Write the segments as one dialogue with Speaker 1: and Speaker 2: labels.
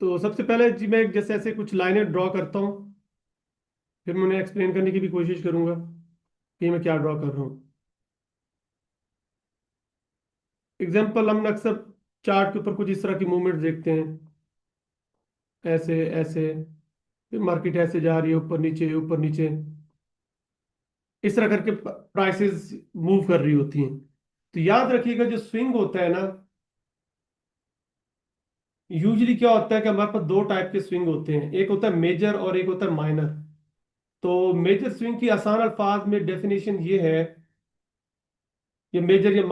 Speaker 1: तो सबसे पहले जी मैं जैसे ऐसे कुछ लाइनें ड्रॉ करता हूँ, फिर मैं उन्हें एक्सप्लेन करने की भी कोशिश करूंगा कि मैं क्या ड्रॉ कर रहा हूँ। एग्जाम्पल हम अक्सर चार्ट के ऊपर कुछ इस तरह की मूवमेंट देखते हैं, ऐसे ऐसे, फिर मार्केट ऐसे जा रही है, ऊपर नीचे ऊपर नीचे, इस तरह करके प्राइसेस मूव कर रही होती हैं। तो याद रखिएगा जो स्विंग होता है ना, यूजुअली क्या होता है कि हमारे पास दो टाइप के स्विंग होते हैं, एक होता है मेजर और एक होता है माइनर। तो मेजर स्विंग की आसान अल्फाज में डेफिनेशन ये है, ये मेजर या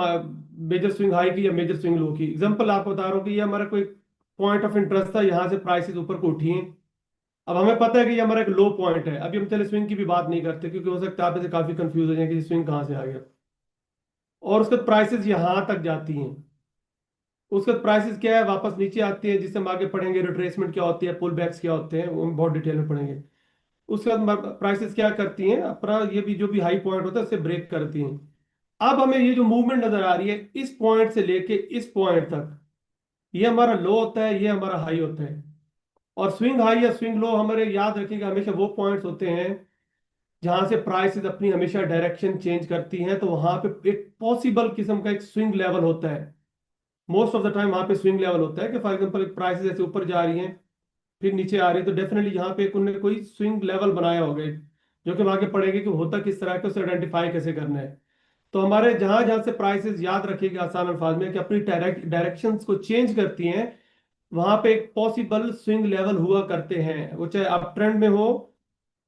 Speaker 1: मेजर स्विंग हाई की या मेजर स्विंग लो की। एग्जांपल आपको बता रहा हूँ कि ये हमारा कोई पॉइंट ऑफ इंटरेस्ट था, यहाँ से प्राइसेस ऊपर को उठी हैं। अब हमें पता है कि ये हमारा एक लो पॉइंट है। अभी हम चले स्विंग की भी बात नहीं करते, क्योंकि हो सकता है आप इसे काफी कंफ्यूज हो जाए कि स्विंग कहाँ से आ गया। और उसके प्राइसेस यहाँ तक जाती हैं, उसके प्राइसेस क्या है, वापस नीचे आती है, जिससे हम आगे पढ़ेंगे रिट्रेसमेंट क्या होती है, पुल बैक्स क्या होते हैं, वो हम बहुत डिटेल में पढ़ेंगे। उसके बाद प्राइसेस क्या करती हैं, अपना ये भी जो भी हाई पॉइंट होता है उससे ब्रेक करती हैं। अब हमें ये जो मूवमेंट नजर आ रही है इस पॉइंट से लेके इस पॉइंट तक, ये हमारा लो होता है, ये हमारा हाई होता है। और स्विंग हाई या स्विंग लो हमारे याद रखिएगा हमेशा वो पॉइंट्स होते हैं जहां से प्राइसेस अपनी हमेशा डायरेक्शन चेंज करती हैं। तो वहां पे एक पॉसिबल किस्म का एक स्विंग लेवल होता है। मोस्ट ऑफ द टाइम वहां पे स्विंग लेवल होता है कि फॉर एग्जांपल एक प्राइसेस ऐसे ऊपर जा रही हैं, फिर नीचे आ रही है, तो डेफिनेटली यहाँ पे एक उन्होंने कोई स्विंग लेवल बनाया होगा, जो कि हम आगे पढ़ेंगे कि होता किस तरह है, उसे आइडेंटिफाई कैसे करना है। तो हमारे जहां जहां से प्राइसेस याद रखिएगा आसान अल्फाज में कि अपनी डायरेक्शंस को चेंज करती हैं, वहां पे एक पॉसिबल स्विंग लेवल हुआ करते हैं, वो चाहे अप ट्रेंड में हो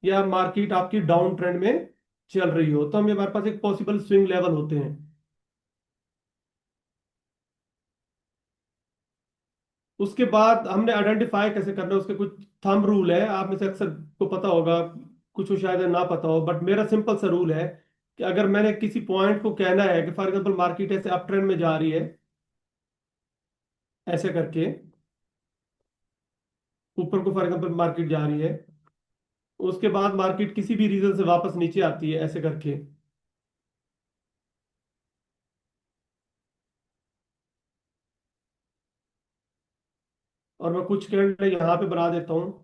Speaker 1: या मार्केट आपकी डाउन ट्रेंड में चल रही हो, तो हमारे पास एक पॉसिबल स्विंग लेवल होते हैं। उसके बाद हमने आइडेंटिफाई कैसे करना है, उसके कुछ थंब रूल है, आप में से अक्सर को पता होगा, कुछ को शायद ना पता हो, बट मेरा सिंपल सा रूल है कि अगर मैंने किसी पॉइंट को कहना है कि फॉर एग्जांपल मार्केट ऐसे अप ट्रेंड में जा रही है, ऐसे करके ऊपर को फॉर एग्जांपल मार्केट जा रही है, उसके बाद मार्केट किसी भी रीजन से वापस नीचे आती है ऐसे करके, और मैं कुछ कैंडल यहाँ पे बना देता हूँ।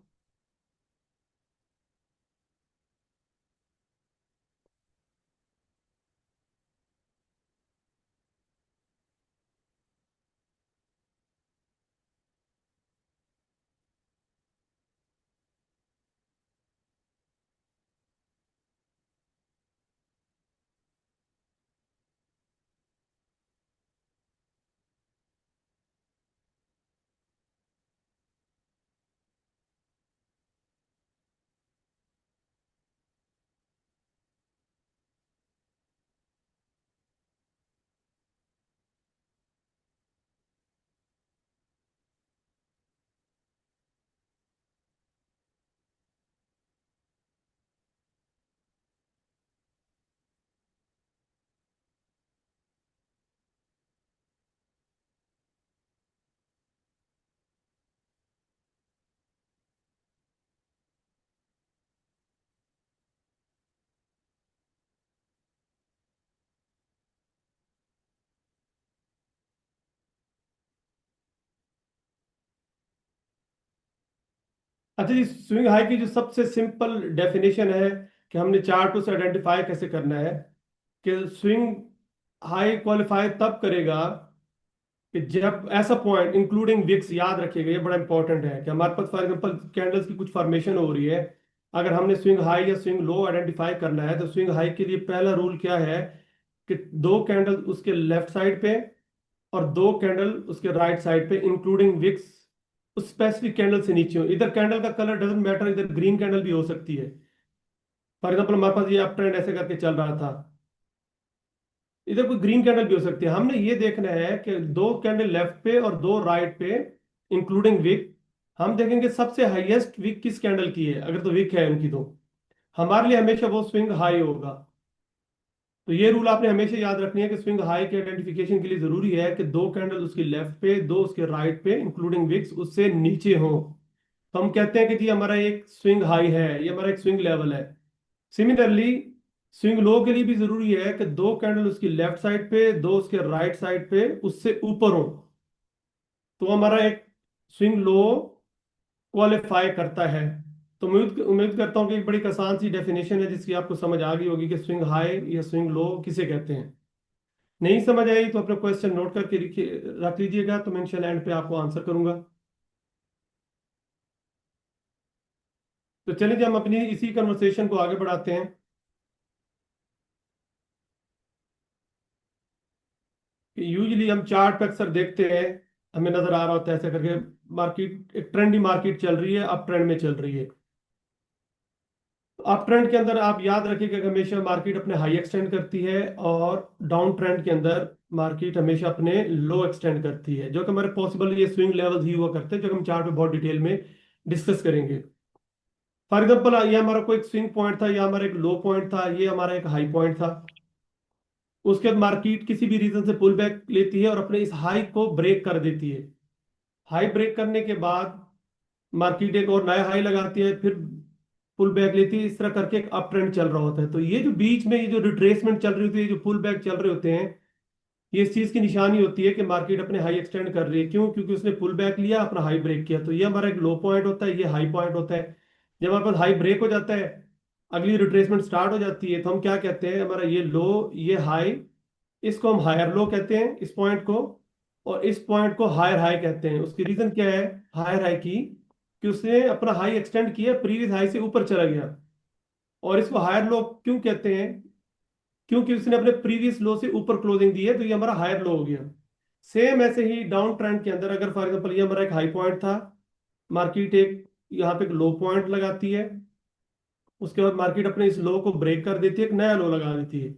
Speaker 1: अच्छा जी, स्विंग हाई की जो सबसे सिंपल डेफिनेशन है कि हमने चार्ट को से आइडेंटिफाई कैसे करना है, कि स्विंग हाई क्वालिफाई तब करेगा कि जब ऐसा पॉइंट इंक्लूडिंग विक्स, याद रखिएगा ये बड़ा इंपॉर्टेंट है कि हमारे पास फॉर एग्जांपल कैंडल्स की कुछ फॉर्मेशन हो रही है, अगर हमने स्विंग हाई या स्विंग लो आइडेंटिफाई करना है, तो स्विंग हाई के लिए पहला रूल क्या है कि दो कैंडल उसके लेफ्ट साइड पे और दो कैंडल उसके राइट साइड पे इंक्लूडिंग विक्स उस स्पेसिफिक कैंडल से नीचे हो। इधर कैंडल का कलर डजेंट मैटर, इधर ग्रीन कैंडल भी हो सकती है। फॉर एग्जांपल हमारे पास ये अप ट्रेंड ऐसे करके चल रहा था, इधर कोई ग्रीन कैंडल भी हो सकती है। हमने ये देखना है कि दो कैंडल लेफ्ट पे और दो राइट पे इंक्लूडिंग विक, हम देखेंगे सबसे हाईएस्ट विक किस कैंडल की है, अगर तो विक है उनकी तो हमारे लिए हमेशा वो स्विंग हाई होगा। तो ये रूल आपने हमेशा याद रखनी है कि स्विंग हाई के आइडेंटिफिकेशन के लिए जरूरी है कि दो कैंडल उसकी लेफ्ट पे दो उसके राइट पे इंक्लूडिंग विक्स उससे नीचे हो, तो हम कहते हैं कि जी हमारा एक स्विंग हाई है, ये हमारा एक स्विंग लेवल है। सिमिलरली स्विंग लो के लिए भी जरूरी है कि दो कैंडल उसकी लेफ्ट साइड पे दो उसके राइट साइड पे उससे ऊपर हो, तो हमारा एक स्विंग लो क्वालिफाई करता है। तो उम्मीद उम्मीद करता हूँ कि एक बड़ी आसान सी डेफिनेशन है जिसकी आपको समझ आ गई होगी कि स्विंग हाई या स्विंग लो किसे कहते हैं। नहीं समझ आई तो अपना क्वेश्चन नोट करके रख लीजिएगा, तो मैं इंशाल्लाह एंड पे आपको आंसर करूंगा। तो चलिए जी, हम अपनी इसी कन्वर्सेशन को आगे बढ़ाते हैं। कि यूजली हम चार्ट पे अक्सर देखते हैं, हमें नजर आ रहा होता है ऐसे करके मार्केट एक ट्रेंडी मार्केट चल रही है, अप ट्रेंड में चल रही है। तो अप ट्रेंड के अंदर आप याद रखिएगा कि हमेशा मार्केट अपने हाई एक्सटेंड करती है, और डाउन ट्रेंड के अंदर मार्केट हमेशा अपने लो एक्सटेंड करती है, जो कि हमारे पॉसिबल ये स्विंग लेवल ही हुआ करते हैं, जो कि हम चार्ट में बहुत डिटेल में डिस्कस करेंगे। फॉर एग्जाम्पल ये हमारा कोई स्विंग पॉइंट था, या हमारा एक लो पॉइंट था, ये हमारा एक हाई पॉइंट था। उसके बाद मार्केट किसी भी रीजन से पुल बैक लेती है और अपने इस हाई को ब्रेक कर देती है। हाई ब्रेक करने के बाद मार्केट एक और नया हाई लगाती है, फिर पुल बैक लेती है, इस तरह करके एक अप ट्रेंड चल रहा होता है। तो ये जो बीच में ये जो रिट्रेसमेंट चल रही होती है, जो पुल बैक चल रहे होते हैं, ये इस चीज की निशानी होती है कि मार्केट अपने हाई एक्सटेंड कर रही है। क्यों? क्योंकि उसने पुल बैक लिया, अपना हाई ब्रेक किया। तो ये हमारा एक लो पॉइंट होता है, ये हाई पॉइंट होता है। जब हमारे पास हाई ब्रेक हो जाता है, अगली रिट्रेसमेंट स्टार्ट हो जाती है, तो हम क्या कहते हैं, हमारा ये लो, ये हाई, इसको हम हायर लो कहते हैं इस पॉइंट को, और इस पॉइंट को हायर हाई कहते हैं। उसकी रीजन क्या है हायर हाई की? कि उसने अपना हाई एक्सटेंड किया, प्रीवियस हाई से ऊपर चला गया। और इसको हायर लो क्यों कहते हैं? क्योंकि उसने अपने प्रीवियस लो से ऊपर क्लोजिंग दी है, तो ये हमारा हायर लो हो गया। सेम ऐसे ही डाउन ट्रेंड के अंदर, अगर फॉर एग्जांपल ये हमारा एक हाई पॉइंट था, मार्केट एक यहाँ पे एक लो पॉइंट लगाती है, उसके बाद मार्केट अपने इस लो को ब्रेक कर देती है, एक नया लो लगा देती है।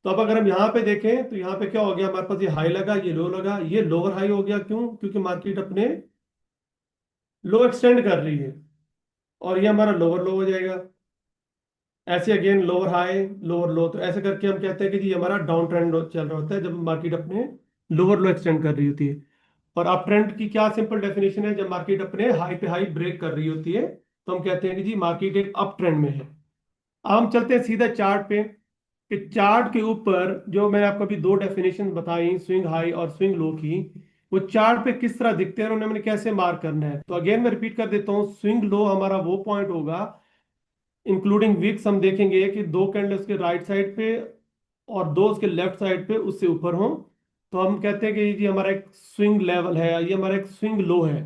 Speaker 1: तो अब अगर हम यहाँ पे देखें, तो यहाँ पे क्या हो गया, हमारे पास ये हाई लगा, ये लो लगा, ये लोअर हाई हो गया। क्यों? क्योंकि मार्केट अपने लो एक्सटेंड कर रही है, और ये हमारा लोअर लो हो जाएगा। ऐसे अगेन लोअर हाई, लोअर लो, तो ऐसे करके हम कहते हैं कि जी हमारा डाउन ट्रेंड चल रहा होता है, जब मार्केट अपने लोअर लो एक्सटेंड कर रही होती है। और अप ट्रेंड की क्या सिंपल डेफिनेशन है, जब मार्केट अपने हाई पे हाई ब्रेक कर रही होती है, तो हम कहते हैं कि जी मार्केट एक अप ट्रेंड में है। अब हम चलते हैं सीधा चार्ट पे, कि चार्ट के ऊपर जो मैंने आपको अभी दो डेफिनेशन बताई, स्विंग हाई और स्विंग लो की, वो चार्ट पे किस तरह दिखते हैं और उन्हें हमने कैसे मार्क करना है। तो अगेन मैं रिपीट कर देता हूँ, स्विंग लो हमारा वो पॉइंट होगा, इंक्लूडिंग विक्स, हम देखेंगे कि दो कैंडल उसके राइट साइड पे और दो उसके लेफ्ट साइड पे उससे ऊपर हो, तो हम कहते हैं कि ये जी हमारा एक स्विंग लेवल है, ये हमारा एक स्विंग लो है।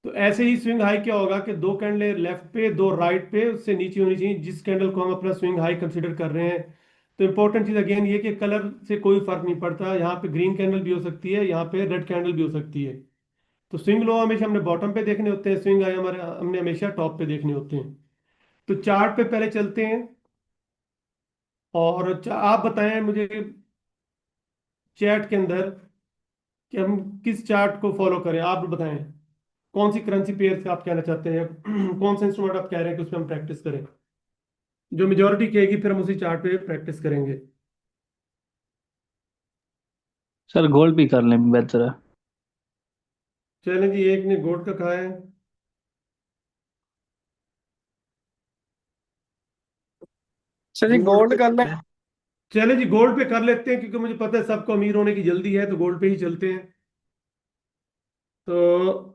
Speaker 1: तो ऐसे ही स्विंग हाई क्या होगा कि दो कैंडल लेफ्ट पे, दो राइट पे, उससे नीचे होनी चाहिए, जिस कैंडल को हम अपना स्विंग हाई कंसीडर कर रहे हैं। तो इंपॉर्टेंट चीज अगेन ये कि कलर से कोई फर्क नहीं पड़ता, यहाँ पे ग्रीन कैंडल भी हो सकती है, यहाँ पे रेड कैंडल भी हो सकती है। तो स्विंग लो हमेशा हमने बॉटम पे देखने होते हैं, स्विंग हाई हमारे हमने हमेशा टॉप पे देखने होते हैं। तो चार्ट पे पहले चलते हैं, और आप बताएं मुझे चैट के अंदर कि हम किस चार्ट को फॉलो करें, आप बताएं कौन सी करेंसी पेयर से आप कहना चाहते हैं, कौन सा इंस्ट्रूमेंट आप कह रहे हैं कि उसमें हम प्रैक्टिस करें। जो मेजोरिटी कहेगी फिर हम उसी चार्ट पे प्रैक्टिस करेंगे।
Speaker 2: सर गोल्ड भी कर लें बेहतर है।
Speaker 1: चलें जी, एक ने गोल्ड का कहा है।
Speaker 2: सर जी
Speaker 1: गोल्ड
Speaker 2: गोल्ड
Speaker 1: पे,
Speaker 2: कर लें।
Speaker 1: चले जी गोल्ड पे कर लेते हैं, क्योंकि मुझे पता है सबको अमीर होने की जल्दी है, तो गोल्ड पे ही चलते हैं। तो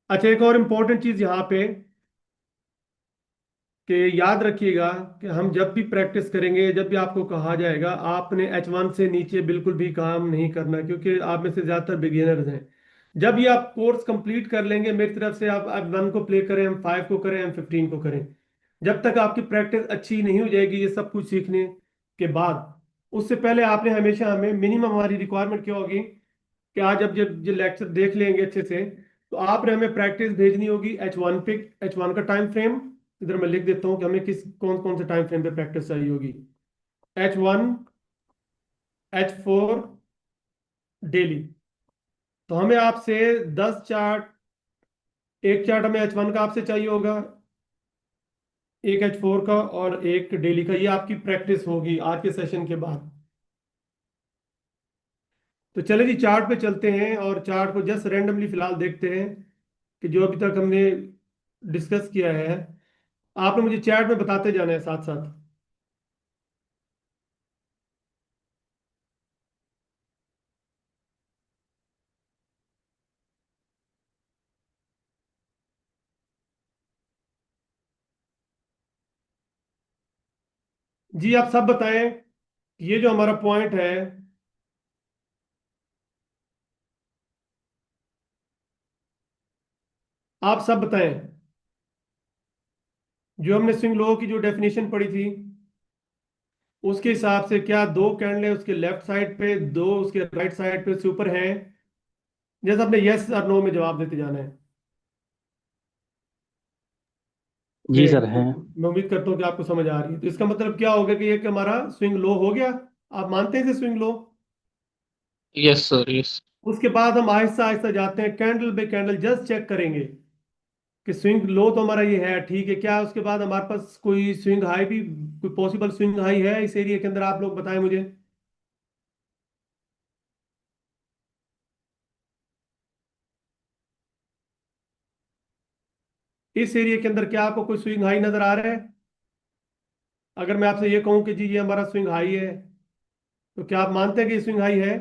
Speaker 1: अच्छा, एक और इम्पोर्टेंट चीज यहाँ पे कि याद रखिएगा कि हम जब भी प्रैक्टिस करेंगे, जब भी आपको कहा जाएगा, आपने H1 से नीचे बिल्कुल भी काम नहीं करना, क्योंकि आप में से ज्यादातर बिगिनर्स हैं। जब ये आप कोर्स कंप्लीट कर लेंगे मेरी तरफ से, आप M1 को प्ले करें, M5 को करें, M15 को करें, जब तक आपकी प्रैक्टिस अच्छी नहीं हो जाएगी ये सब कुछ सीखने के बाद, उससे पहले आपने हमेशा, हमें मिनिमम हमारी रिक्वायरमेंट क्या होगी कि आज जब जब ये लेक्चर देख लेंगे अच्छे से, तो आपने हमें प्रैक्टिस भेजनी होगी H1 पे। H1 का टाइम फ्रेम इधर मैं लिख देता हूँ कि हमें किस कौन कौन से टाइम फ्रेम पे प्रैक्टिस चाहिए होगी। H1, H4 daily. तो हमें आपसे 10 चार्ट, एक चार्ट हमें H1 का आपसे चाहिए होगा, एक H4 का, और एक डेली का। ये आपकी प्रैक्टिस होगी आज के सेशन के बाद। तो चले जी चार्ट पे चलते हैं, और चार्ट को जस्ट रैंडमली फिलहाल देखते हैं कि जो अभी तक हमने डिस्कस किया है, आपने मुझे चैट में बताते जाना है साथ साथ। जी आप सब बताएं, ये जो हमारा पॉइंट है, आप सब बताएं, जो हमने स्विंग लो की जो डेफिनेशन पढ़ी थी उसके हिसाब से क्या दो कैंडल उसके लेफ्ट साइड पे, दो उसके राइट साइड पे सुपर हैं? जैसे आपने यस और नो में जवाब देते जाना है।
Speaker 2: जी
Speaker 1: ग्रेट।
Speaker 2: सर है।
Speaker 1: मैं उम्मीद करता हूँ कि आपको समझ आ रही है। तो इसका मतलब क्या होगा कि ये कि हमारा स्विंग लो हो गया। आप मानते हैं इसे swing low?
Speaker 3: Yes sir, yes.
Speaker 1: उसके बाद हम आहिस्ता आहिस्ता जाते हैं, candle by candle just check करेंगे कि स्विंग लो तो हमारा ये है, ठीक है क्या? उसके बाद हमारे पास कोई स्विंग हाई भी, कोई पॉसिबल स्विंग हाई है इस एरिया के अंदर? आप लोग बताएं मुझे। इस एरिया के अंदर क्या आपको कोई स्विंग हाई नजर आ रहा है? अगर मैं आपसे ये कहूं कि जी ये हमारा स्विंग हाई है, तो क्या आप मानते हैं कि ये स्विंग हाई है?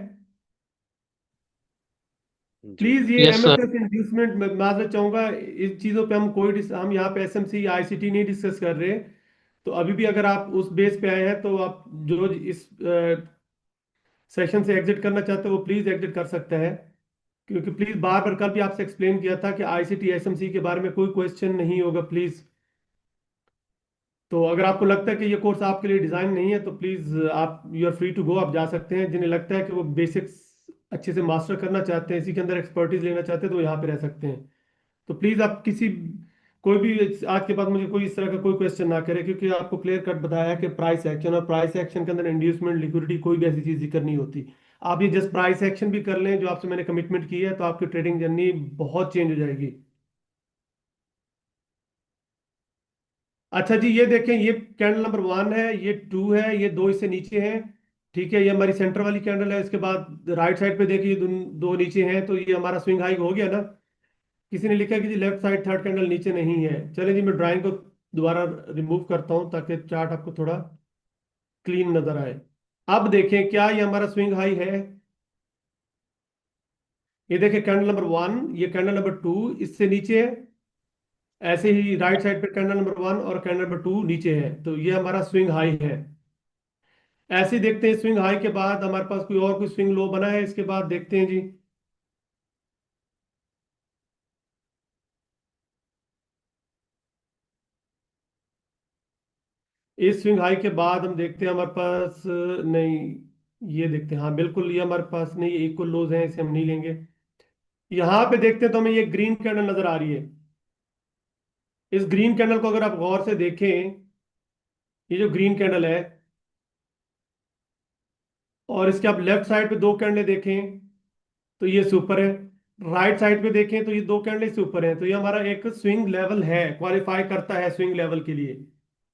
Speaker 4: जी
Speaker 1: प्लीज ये
Speaker 3: यस सर।
Speaker 1: एमएसएस इंड्यूसमेंट मैं माजरत चाहूंगा, इन चीजों पे हम हम यहाँ पे एसएमसी या आईसीटी नहीं डिस्कस कर रहे। तो अभी भी अगर आप उस बेस पे आए हैं तो आप जो इस सेशन से एग्जिट करना चाहते हो वो प्लीज एग्जिट कर सकते हैं। क्योंकि प्लीज बार बार कल भी आपसे एक्सप्लेन किया था कि आईसीटी एसएमसी के बारे में कोई क्वेश्चन नहीं होगा प्लीज। तो अगर आपको लगता है कि ये कोर्स आपके लिए डिजाइन नहीं है तो प्लीज आप you are free to go, आप जा सकते हैं। जिन्हें लगता है कि वो बेसिक्स अच्छे से मास्टर करना चाहते हैं, इसी के अंदर एक्सपर्टीज लेना चाहते हैं, तो वो यहाँ पे रह सकते हैं। तो प्लीज आप किसी, कोई भी आज के बाद मुझे कोई इस तरह का कोई क्वेश्चन ना करे, क्योंकि आपको क्लियर कट बताया कि प्राइस एक्शन, और प्राइस एक्शन के अंदर इंड्यूसमेंट लिक्विडिटी कोई भी ऐसी चीज जिक्र नहीं होती। आप ये जस्ट प्राइस एक्शन भी कर लें जो आपसे मैंने कमिटमेंट की है, तो आपकी ट्रेडिंग जर्नी बहुत चेंज हो जाएगी। अच्छा जी, ये देखें, ये कैंडल नंबर 1 है, ये 2 है, ये दो इससे नीचे हैं। ठीक है, ये हमारी सेंटर वाली कैंडल है। इसके बाद राइट साइड पे देखिए दो नीचे हैं, तो ये हमारा स्विंग हाई हो गया ना। किसी ने लिखा है कि जी लेफ्ट साइड थर्ड कैंडल नीचे नहीं है। चले जी, मैं ड्राइंग को दोबारा रिमूव करता हूं ताकि चार्ट आपको थोड़ा क्लीन नजर आए। अब देखें क्या ये हमारा स्विंग हाई है? ये देखें कैंडल नंबर 1, ये कैंडल नंबर 2 इससे नीचे है। ऐसे ही राइट साइड पे कैंडल नंबर 1 और कैंडल नंबर 2 नीचे है, तो ये हमारा स्विंग हाई है। ऐसे ही देखते हैं स्विंग हाई के बाद हमारे पास कोई और कोई स्विंग लो बना है, इसके बाद देखते हैं जी। इस स्विंग हाई के बाद हम देखते हैं हमारे पास नहीं, ये देखते हैं, हाँ बिल्कुल ये हमारे पास नहीं, ये इक्वल लोज हैं, इसे हम नहीं लेंगे। यहाँ पे देखते हैं तो हमें ये ग्रीन कैंडल नजर आ रही है। इस ग्रीन कैंडल को अगर आप गौर से देखें, ये जो ग्रीन कैंडल है, और इसके आप लेफ्ट साइड पे दो कैंडल देखें तो ये सुपर है। राइट साइड पे देखें तो ये दो कैंडल सुपर है। तो ये हमारा एक स्विंग लेवल है, क्वालिफाई करता है स्विंग लेवल के लिए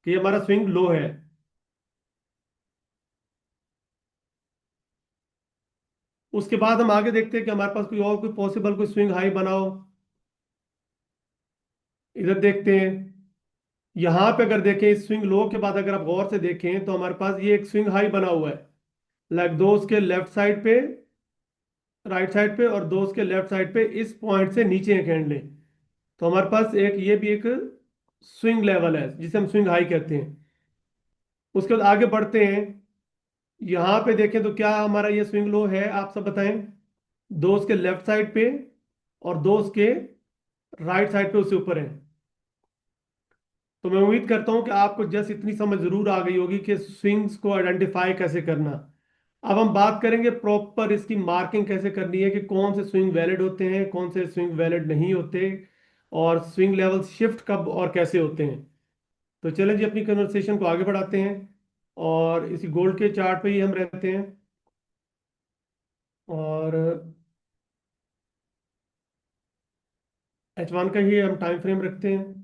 Speaker 1: कि ये हमारा स्विंग लो है। उसके बाद हम आगे देखते हैं कि हमारे पास कोई और कोई पॉसिबल कोई स्विंग हाई बनाओ। इधर देखते हैं, यहाँ पे अगर देखें इस स्विंग लो के बाद अगर आप गौर से देखें तो हमारे पास ये एक स्विंग हाई बना हुआ है। लाइक दो उसके लेफ्ट साइड पे, राइट साइड पे, और दो उसके लेफ्ट साइड पे इस पॉइंट से नीचे है कैंडलें। तो हमारे पास एक ये भी एक स्विंग लेवल है जिसे हम स्विंग हाई कहते हैं। उसके बाद आगे बढ़ते हैं, यहाँ पे देखें तो क्या हमारा ये स्विंग लो है? आप सब बताएं। दो उसके लेफ्ट साइड पे और दो उसके राइट साइड पे उससे ऊपर है। तो मैं उम्मीद करता हूं कि आपको जस्ट इतनी समझ जरूर आ गई होगी कि स्विंग्स को आइडेंटिफाई कैसे करना। अब हम बात करेंगे प्रॉपर इसकी मार्किंग कैसे करनी है कि कौन से स्विंग वैलिड होते हैं, कौन से स्विंग वैलिड नहीं होते, और स्विंग लेवल शिफ्ट कब और कैसे होते हैं। तो चलें जी, अपनी कन्वर्सेशन को आगे बढ़ाते हैं, और इसी गोल्ड के चार्ट पे ही हम रहते हैं। और H1 का ही हम टाइम फ्रेम रखते हैं।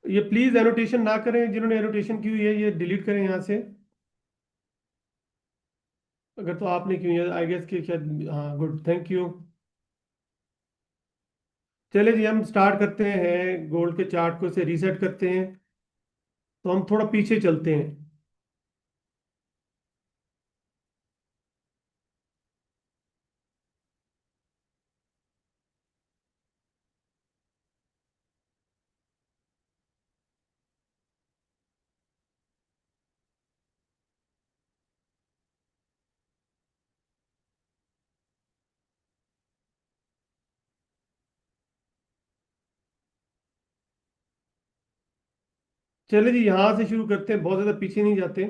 Speaker 1: ये प्लीज एनोटेशन ना करें, जिन्होंने एनोटेशन की हुई है ये डिलीट करें यहाँ से, अगर तो आपने की हुई है आई गेस कि शायद, हाँ गुड, थैंक यू। चले जी, हम स्टार्ट करते हैं, गोल्ड के चार्ट को से रीसेट करते हैं। तो हम थोड़ा पीछे चलते हैं। चलिए जी यहां से शुरू करते हैं, बहुत ज्यादा पीछे नहीं जाते।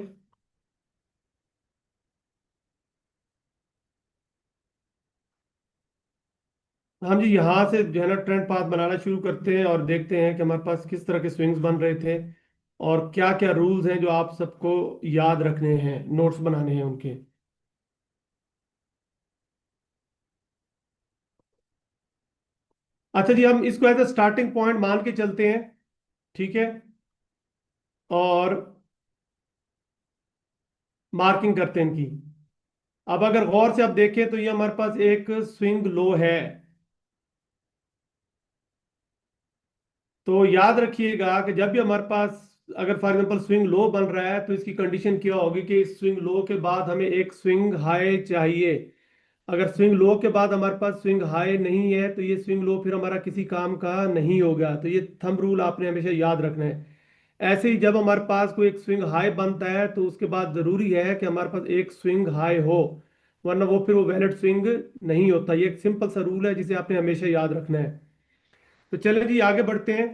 Speaker 1: हम जी यहाँ से जो है ना ट्रेंड पाथ बनाना शुरू करते हैं और देखते हैं कि हमारे पास किस तरह के स्विंग्स बन रहे थे और क्या क्या रूल्स हैं जो आप सबको याद रखने हैं, नोट्स बनाने हैं उनके। अच्छा जी, हम इसको एज ए स्टार्टिंग पॉइंट मान के चलते हैं, ठीक है, और मार्किंग करते हैं इनकी। अब अगर गौर से आप देखें तो ये हमारे पास एक स्विंग लो है। तो याद रखिएगा कि जब भी हमारे पास अगर फॉर एग्जांपल स्विंग लो बन रहा है तो इसकी कंडीशन क्या होगी कि इस स्विंग लो के बाद हमें एक स्विंग हाई चाहिए। अगर स्विंग लो के बाद हमारे पास स्विंग हाई नहीं है तो ये स्विंग लो फिर हमारा किसी काम का नहीं होगा। तो ये थंब रूल आपने हमेशा याद रखना है। ऐसे ही जब हमारे पास कोई एक स्विंग हाई बनता है तो उसके बाद जरूरी है कि हमारे पास एक स्विंग हाई हो, वरना वो फिर वो वैलिड स्विंग नहीं होता। ये एक सिंपल सा रूल है जिसे आपने हमेशा याद रखना है। तो चलिए जी आगे बढ़ते हैं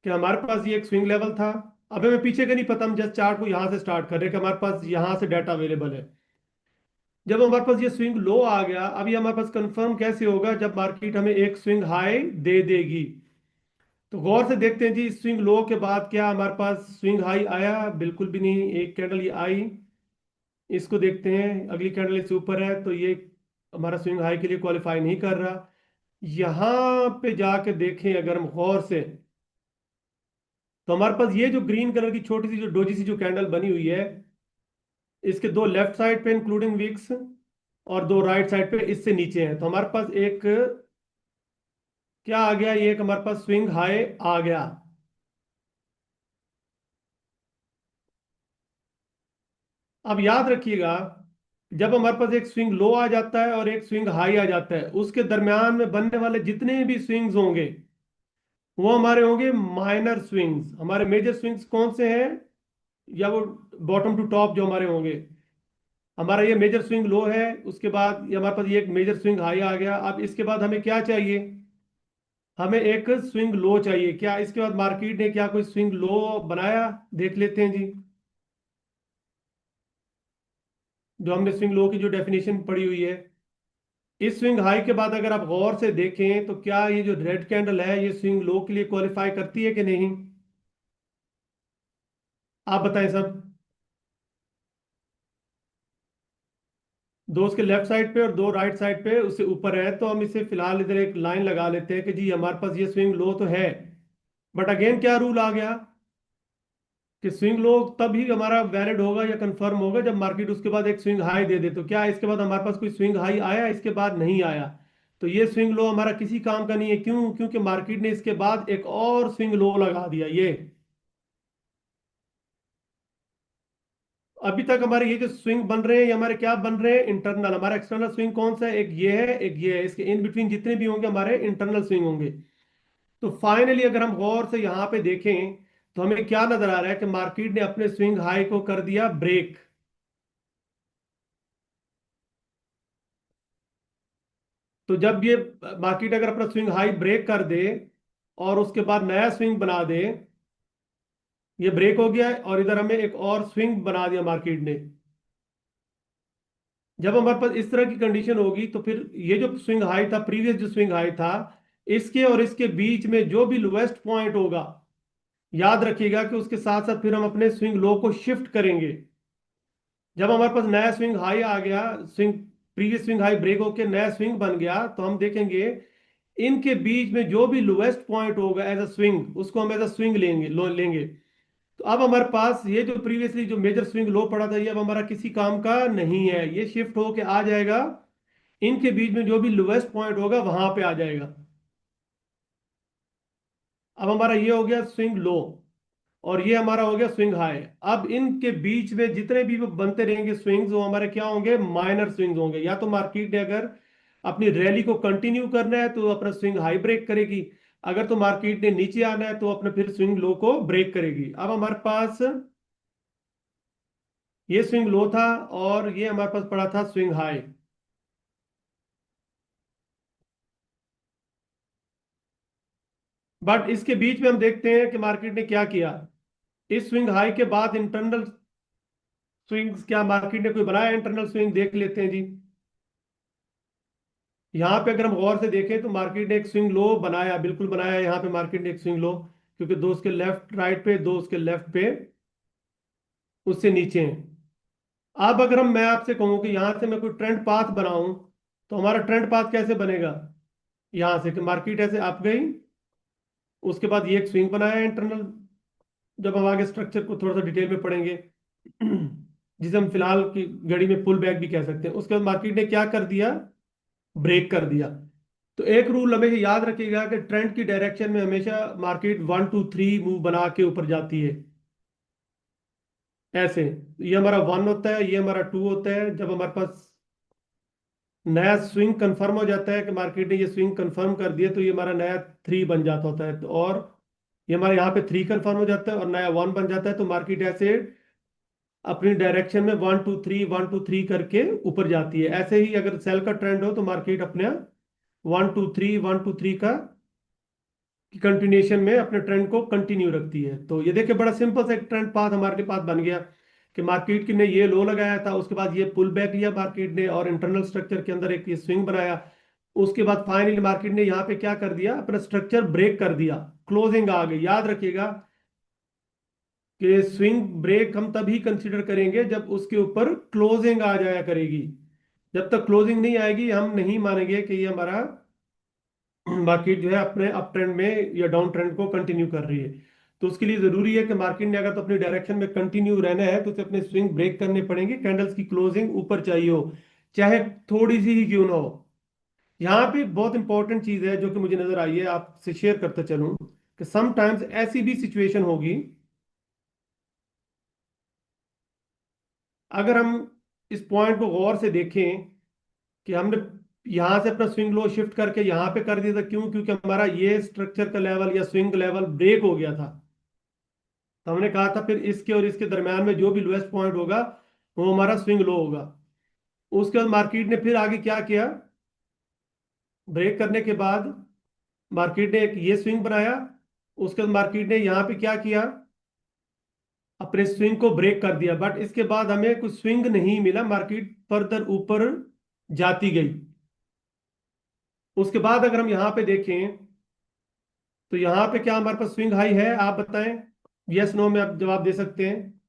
Speaker 1: कि हमारे पास ये एक स्विंग लेवल था। अब हमें पीछे का नहीं पता, हम जस्ट चार्ट को यहाँ से स्टार्ट कर रहे हैं कि हमारे पास यहाँ से डाटा अवेलेबल है। जब हमारे पास ये स्विंग लो आ गया, अब ये हमारे पास कंफर्म कैसे होगा जब मार्केट हमें एक स्विंग हाई दे देगी। तो गौर से देखते हैं जी, स्विंग लो के बाद क्या हमारे पास स्विंग हाई आया? बिल्कुल भी नहीं। एक कैंडल ये आई, इसको देखते हैं, अगली कैंडल इससे ऊपर है तो ये हमारा स्विंग हाई के लिए क्वालिफाई नहीं कर रहा। यहाँ पे जाके देखें अगर हम गौर से, तो हमारे पास ये जो ग्रीन कलर की छोटी सी जो डोजी सी जो कैंडल बनी हुई है, इसके दो लेफ्ट साइड पे इंक्लूडिंग विक्स और दो राइट साइड पे इससे नीचे हैं। तो हमारे पास एक क्या आ गया, ये एक हमारे पास स्विंग हाई आ गया। अब याद रखिएगा, जब हमारे पास एक स्विंग लो आ जाता है और एक स्विंग हाई आ जाता है, उसके दरमियान में बनने वाले जितने भी स्विंग्स होंगे वो हमारे होंगे माइनर स्विंग्स। हमारे मेजर स्विंग्स कौन से हैं? या वो बॉटम टू टॉप जो हमारे होंगे। हमारा ये मेजर स्विंग लो है, उसके बाद ये हमारे पास ये एक मेजर स्विंग हाई आ गया। अब इसके बाद हमें क्या चाहिए? हमें एक स्विंग लो चाहिए। क्या इसके बाद मार्केट ने क्या कोई स्विंग लो बनाया? देख लेते हैं जी। जो हमने स्विंग लो की जो डेफिनेशन पढ़ी हुई है, इस स्विंग हाई के बाद अगर आप गौर से देखें तो क्या ये जो रेड कैंडल है ये स्विंग लो के लिए क्वालिफाई करती है कि नहीं? आप बताएं सब। दो उसके लेफ्ट साइड पे और दो राइट साइड पे उससे ऊपर है, तो हम इसे फिलहाल इधर एक लाइन लगा लेते हैं कि जी हमारे पास ये स्विंग लो तो है। बट अगेन क्या रूल आ गया कि स्विंग लो तब ही हमारा वैलिड होगा या कंफर्म होगा जब मार्केट उसके बाद एक स्विंग हाई दे दे। तो क्या इसके बाद हमारे पास कोई स्विंग हाई आया? इसके बाद नहीं आया। तो ये स्विंग लो हमारा किसी काम का नहीं है। क्यों? क्योंकि मार्केट ने इसके बाद एक और स्विंग लो लगा दिया। ये अभी तक हमारे ये जो स्विंग बन रहे हैं ये हमारे क्या बन रहे हैं? इंटरनल। हमारा एक्सटर्नल स्विंग कौन सा है? एक ये है, एक ये है। इसके इन बिटवीन जितने भी होंगे हमारे इंटरनल स्विंग होंगे। तो फाइनली अगर हम गौर से यहाँ पे देखें तो हमें क्या नजर आ रहा है कि मार्केट ने अपने स्विंग हाई को कर दिया ब्रेक। तो जब ये मार्केट अगर अपना स्विंग हाई ब्रेक कर दे और उसके बाद नया स्विंग बना दे, ये ब्रेक हो गया है और इधर हमें एक और स्विंग बना दिया मार्केट ने। जब हमारे पास इस तरह की कंडीशन होगी तो फिर ये जो स्विंग हाई था, प्रीवियस जो स्विंग हाई था, इसके और इसके बीच में जो भी लोएस्ट पॉइंट होगा, याद रखिएगा कि उसके साथ साथ फिर हम अपने स्विंग लो को शिफ्ट करेंगे। जब हमारे पास नया स्विंग हाई आ गया, swing previous swing high break होके नया स्विंग बन गया, तो हम देखेंगे इनके बीच में जो भी लोएस्ट पॉइंट होगा एज अ स्विंग, उसको हम एज अ स्विंग लेंगे। तो अब हमारे पास ये जो प्रीवियसली जो मेजर स्विंग लो पड़ा था ये अब हमारा किसी काम का नहीं है, ये शिफ्ट होके आ जाएगा, इनके बीच में जो भी लोएस्ट पॉइंट होगा वहां पे आ जाएगा। अब हमारा ये हो गया स्विंग लो और ये हमारा हो गया स्विंग हाई। अब इनके बीच में जितने भी वो बनते रहेंगे स्विंग्स, वो हमारे क्या होंगे? माइनर स्विंग्स होंगे। या तो मार्केट ने अगर अपनी रैली को कंटिन्यू करना है तो अपना स्विंग हाई ब्रेक करेगी, अगर तो मार्केट ने नीचे आना है तो अपना फिर स्विंग लो को ब्रेक करेगी। अब हमारे पास ये स्विंग लो था और ये हमारे पास पड़ा था स्विंग हाई। बट इसके बीच में हम देखते हैं कि मार्केट ने क्या किया। इस स्विंग हाई के बाद इंटरनल स्विंग्स क्या मार्केट ने कोई बनाया? इंटरनल स्विंग देख लेते हैं जी। यहाँ पे अगर हम गौर से देखें तो मार्केट ने एक स्विंग लो बनाया, बिल्कुल बनाया। यहाँ पे मार्केट ने एक स्विंग लो, क्योंकि दो उसके लेफ्ट राइट पे, दो उसके लेफ्ट पे, उससे नीचे हैं। अब अगर मैं आपसे कहूं कि यहाँ से मैं कोई ट्रेंड पाथ बनाऊं, तो हमारा ट्रेंड पाथ कैसे बनेगा? यहाँ से कि मार्केट ऐसे अप गई, उसके बाद ये एक स्विंग बनाया इंटरनल, जब हम आगे स्ट्रक्चर को थोड़ा सा डिटेल में पढ़ेंगे, जिसे हम फिलहाल की घड़ी में पुल बैक भी कह सकते हैं। उसके बाद मार्केट ने क्या कर दिया? ब्रेक कर दिया। तो एक रूल हमेशा याद रखिएगा कि ट्रेंड की डायरेक्शन में हमेशा मार्केट 1 2 3 मूव बना के ऊपर जाती है, ऐसे। ये हमारा 1 होता है, ये हमारा 2 होता है। जब हमारे पास नया स्विंग कंफर्म हो जाता है कि मार्केट ने ये स्विंग कंफर्म कर दिया, तो ये हमारा नया 3 बन जाता होता है। तो और ये हमारे यहाँ पे 3 कंफर्म हो जाता है और नया 1 बन जाता है। तो मार्केट ऐसे अपनी डायरेक्शन में 1 2 3 1 2 3 करके ऊपर जाती है। ऐसे ही अगर सेल का ट्रेंड हो तो मार्केट अपने 1 2 3 1 2 3 का कंटिन्यूएशन में अपने ट्रेंड को कंटिन्यू रखती है। तो ये देखिए, बड़ा सिंपल सा एक ट्रेंड पाथ हमारे पास बन गया कि मार्केट की ने ये लो लगाया था, उसके बाद ये पुल बैक लिया मार्केट ने और इंटरनल स्ट्रक्चर के अंदर एक ये स्विंग बनाया। उसके बाद फाइनली मार्केट ने यहाँ पे क्या कर दिया? अपना स्ट्रक्चर ब्रेक कर दिया, क्लोजिंग आ गई। याद रखिएगा कि स्विंग ब्रेक हम तभी कंसीडर करेंगे जब उसके ऊपर क्लोजिंग आ जाया करेगी। जब तक क्लोजिंग नहीं आएगी हम नहीं मानेंगे कि ये हमारा मार्केट जो है अपने अप ट्रेंड में या डाउन ट्रेंड को कंटिन्यू कर रही है। तो उसके लिए जरूरी है कि मार्केट ने अगर तो अपनी डायरेक्शन में कंटिन्यू रहना है तो उसे अपने स्विंग ब्रेक करने पड़ेंगे, कैंडल्स की क्लोजिंग ऊपर चाहिए हो, चाहे थोड़ी सी ही क्यों ना हो। यहाँ पे बहुत इंपॉर्टेंट चीज है जो कि मुझे नजर आई है, आपसे शेयर करते चलूं कि समटाइम्स ऐसी भी सिचुएशन होगी, अगर हम इस पॉइंट को गौर से देखें कि हमने यहां से अपना स्विंग लो शिफ्ट करके यहां पे कर दिया था। क्यों? क्योंकि हमारा ये स्ट्रक्चर का लेवल या स्विंग लेवल ब्रेक हो गया था। तो हमने कहा था फिर इसके और इसके दरम्यान में जो भी लोएस्ट पॉइंट होगा वो हमारा स्विंग लो होगा। उसके बाद मार्केट ने फिर आगे क्या किया? ब्रेक करने के बाद मार्केट ने एक ये स्विंग बनाया। उसके बाद मार्केट ने यहाँ पे क्या किया? अपने स्विंग को ब्रेक कर दिया। बट इसके बाद हमें कुछ स्विंग नहीं मिला, मार्केट फर्दर ऊपर जाती गई। उसके बाद अगर हम यहाँ पे देखें तो यहाँ पे क्या हमारे पास स्विंग हाई है? आप बताएं, यस नो में आप जवाब दे सकते हैं।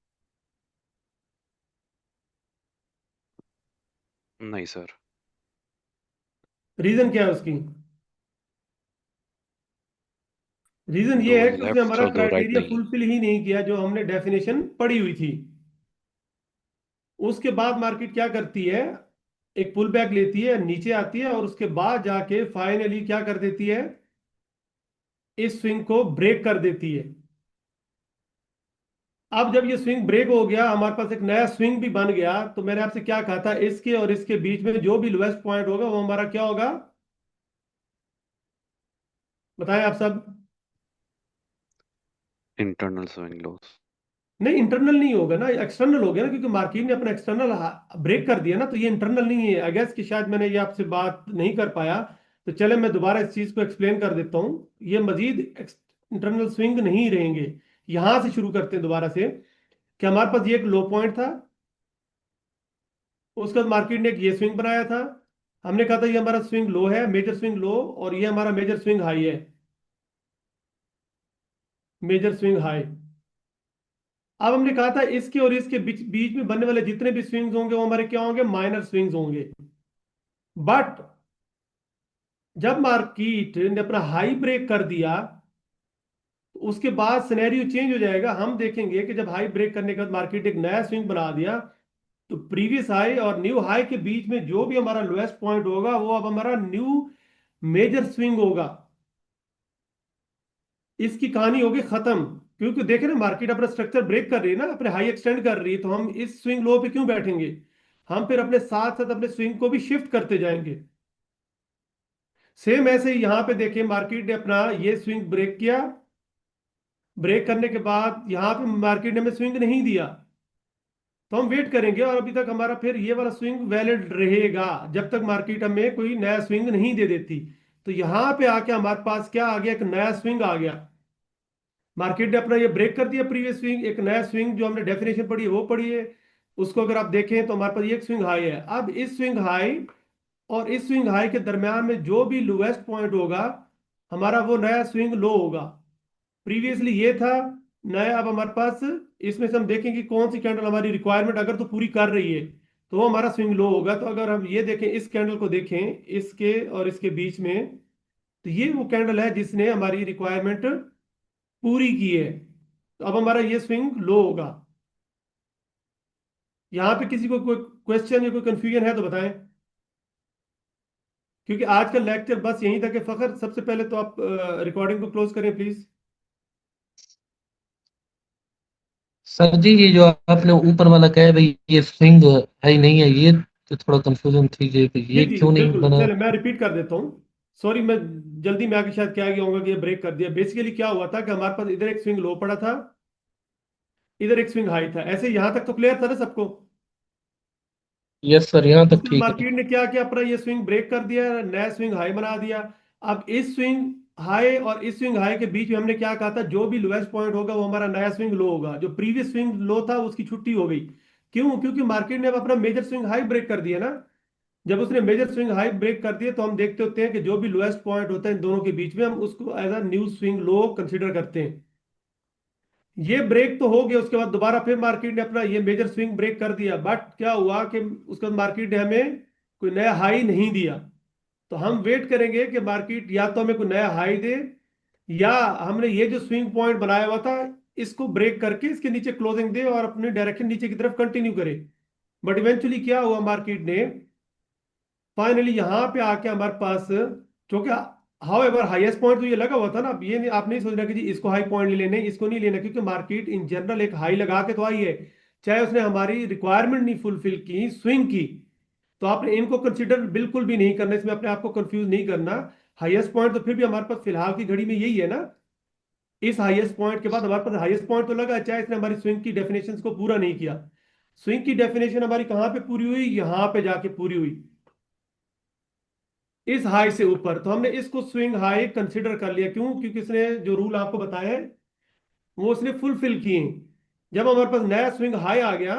Speaker 2: नहीं सर।
Speaker 1: रीजन क्या है उसकी? रीजन
Speaker 2: दो
Speaker 1: ये है कि उसने
Speaker 2: लेफ्ट
Speaker 1: हमारा
Speaker 2: और दो राइट
Speaker 1: क्राइटेरिया
Speaker 2: नहीं है।
Speaker 1: फुलफिल ही नहीं किया जो हमने डेफिनेशन पढ़ी हुई थी। उसके बाद मार्केट क्या करती है? एक पुल बैक लेती है, नीचे आती है और उसके बाद जाके फाइनली क्या कर देती है? इस स्विंग को ब्रेक कर देती है। अब जब ये स्विंग ब्रेक हो गया, हमारे पास एक नया स्विंग भी बन गया, तो मैंने आपसे क्या कहा था? इसके और इसके बीच में जो भी लोएस्ट पॉइंट होगा वो हमारा क्या होगा? बताएं आप सब।
Speaker 2: Internal swing loss.
Speaker 1: नहीं, इंटरनल नहीं होगा ना, एक्सटर्नल हो गया ना, क्योंकि मार्केट ने अपना एक्सटर्नल ब्रेक कर दिया ना, तो ये इंटरनल नहीं है। आई गेस कि शायद मैंने ये आपसे बात नहीं कर पाया, तो चले मैं दोबारा इस चीज को एक्सप्लेन कर देता हूँ। ये मजीद इंटरनल स्विंग नहीं रहेंगे। यहां से शुरू करते हैं दोबारा से कि हमारे पास ये एक लो पॉइंट था, उसके बाद मार्केट ने एक ये स्विंग बनाया था। हमने कहा था ये हमारा स्विंग लो है, मेजर स्विंग लो, और ये हमारा मेजर स्विंग हाई है, मेजर स्विंग हाई। अब हमने कहा था इसके और इसके बीच बीच में बनने वाले जितने भी स्विंग्स होंगे वो हमारे क्या होंगे? माइनर स्विंग्स होंगे। बट जब मार्केट ने अपना हाई ब्रेक कर दिया तो उसके बाद सिनेरियो चेंज हो जाएगा। हम देखेंगे कि जब हाई ब्रेक करने के बाद मार्केट एक नया स्विंग बना दिया, तो प्रीवियस हाई और न्यू हाई के बीच में जो भी हमारा लोएस्ट पॉइंट होगा वो अब हमारा न्यू मेजर स्विंग होगा। इसकी कहानी होगी खत्म। क्योंकि देखे ना, मार्केट अपना स्ट्रक्चर ब्रेक कर रही है ना, अपने हाई एक्सटेंड कर रही है, तो हम इस स्विंग लो पे क्यों बैठेंगे? हम फिर अपने साथ साथ अपने स्विंग को भी शिफ्ट करते जाएंगे। सेम ऐसे ही यहां पे देखिए, मार्केट ने अपना ये स्विंग ब्रेक किया। ब्रेक करने के बाद यहां पे मार्केट ने हमें स्विंग नहीं दिया, तो हम वेट करेंगे और अभी तक हमारा फिर ये वाला स्विंग वैलिड रहेगा जब तक मार्केट हमें कोई नया स्विंग नहीं दे देती। तो यहां पे आके हमारे पास क्या आ गया, एक नया स्विंग आ गया। मार्केट ने अपना ये ब्रेक कर दिया प्रीवियस स्विंग, एक नया स्विंग जो हमने डेफिनेशन पढ़ी है वो पढ़ी है। उसको अगर आप देखें तो हमारे पास ये एक स्विंग हाई है। अब इस स्विंग हाई और इस स्विंग हाई के दरम्यान में जो भी लोएस्ट पॉइंट होगा हमारा, वो नया स्विंग लो होगा। प्रीवियसली ये था नया। अब हमारे पास इसमें से हम देखें कि कौन सी कैंडल हमारी रिक्वायरमेंट अगर तो पूरी कर रही है तो वो हमारा स्विंग लो होगा। तो अगर हम ये देखें, इस कैंडल को देखें, इसके और इसके बीच में, तो ये वो कैंडल है जिसने हमारी रिक्वायरमेंट पूरी की है। तो अब हमारा ये स्विंग लो होगा। यहाँ पे किसी को कोई क्वेश्चन या कोई कंफ्यूजन है तो बताएं, क्योंकि आज का लेक्चर बस यहीं तक है। फखर, सबसे पहले तो आप रिकॉर्डिंग को क्लोज करें प्लीज।
Speaker 3: सर जी, ये जो आपने ऊपर वाला कहा है भाई ये स्विंग है ही नहीं है, ये तो थोड़ा कंफ्यूजन थी कि
Speaker 1: जी
Speaker 3: ये
Speaker 1: जी
Speaker 3: क्यों नहीं
Speaker 1: बिल्कुल,
Speaker 3: बना।
Speaker 1: चले मैं रिपीट कर देता हूँ। सॉरी, मैं जल्दी में आके शायद क्या गया होगा कि ये ब्रेक कर दिया। बेसिकली क्या हुआ था कि हमारे पास इधर एक स्विंग लो पड़ा था, इधर एक स्विंग हाई था। ऐसे यहाँ तक तो क्लियर था ना सबको।
Speaker 3: यस सर, यहाँ तक
Speaker 1: उसके बाद
Speaker 3: ठीक है।
Speaker 1: मार्केट ने क्या किया, अपना ये स्विंग ब्रेक कर दिया, नया स्विंग हाई बना दिया। अब इस स्विंग हाई और इस स्विंग हाई के बीच में हमने क्या कहा था, जो भी लोएस्ट पॉइंट होगा वो हमारा नया स्विंग लो होगा। जो प्रीवियस स्विंग लो था उसकी छुट्टी हो गई। क्यों? क्योंकि मार्केट ने अब अपना मेजर स्विंग हाई ब्रेक कर दिया ना। जब उसने मेजर स्विंग हाई ब्रेक कर दिया तो हम देखते होते हैं कि जो भी लोएस्ट पॉइंट होता है इन दोनों के बीच में, हम उसको as a new swing low consider करते हैं। ये ब्रेक तो हो गया, उसके बाद दोबारा फिर मार्केट ने अपना ये मेजर स्विंग ब्रेक कर दिया। बट क्या हुआ कि उसके बाद मार्केट ने हमें कोई नया हाई नहीं दिया। तो हम वेट करेंगे कि मार्केट या तो हमें कोई नया हाई दे, या हमने ये जो स्विंग पॉइंट बनाया हुआ था इसको ब्रेक करके इसके नीचे क्लोजिंग दे और अपनी डायरेक्शन नीचे की तरफ कंटिन्यू करे। बट इवेंचुअली क्या हुआ, मार्केट ने फाइनली यहाँ पे आके हमारे पास, क्योंकि हाउ एवर हाइएस्ट पॉइंट तो ये लगा हुआ था ना। अब ये नहीं, आप नहीं सोचना कि जी इसको हाई पॉइंट ले लेने, इसको नहीं लेना, क्योंकि मार्केट इन जनरल एक हाई लगा के तो आई है। चाहे उसने हमारी रिक्वायरमेंट नहीं फुलफिल की, स्विंग की, तो आपने इनको कंसिडर बिल्कुल भी नहीं करना, इसमें अपने आप को कंफ्यूज नहीं करना। हाईएस्ट पॉइंट तो फिर भी हमारे पास फिलहाल की घड़ी में यही है ना। इस हाईएस्ट पॉइंट के बाद हमारे पास हाईएस्ट पॉइंट तो लगा है, चाहे इसने हमारी स्विंग की डेफिनेशंस को पूरा नहीं किया। स्विंग की डेफिनेशन हमारी कहाँ पे पूरी हुई? यहाँ पे जाके पूरी हुई, इस हाई से ऊपर। तो हमने इसको स्विंग हाई कंसिडर कर लिया। क्यों? क्योंकि इसने जो रूल आपको बताया है वो उसने फुलफिल किए। जब हमारे पास नया स्विंग हाई आ गया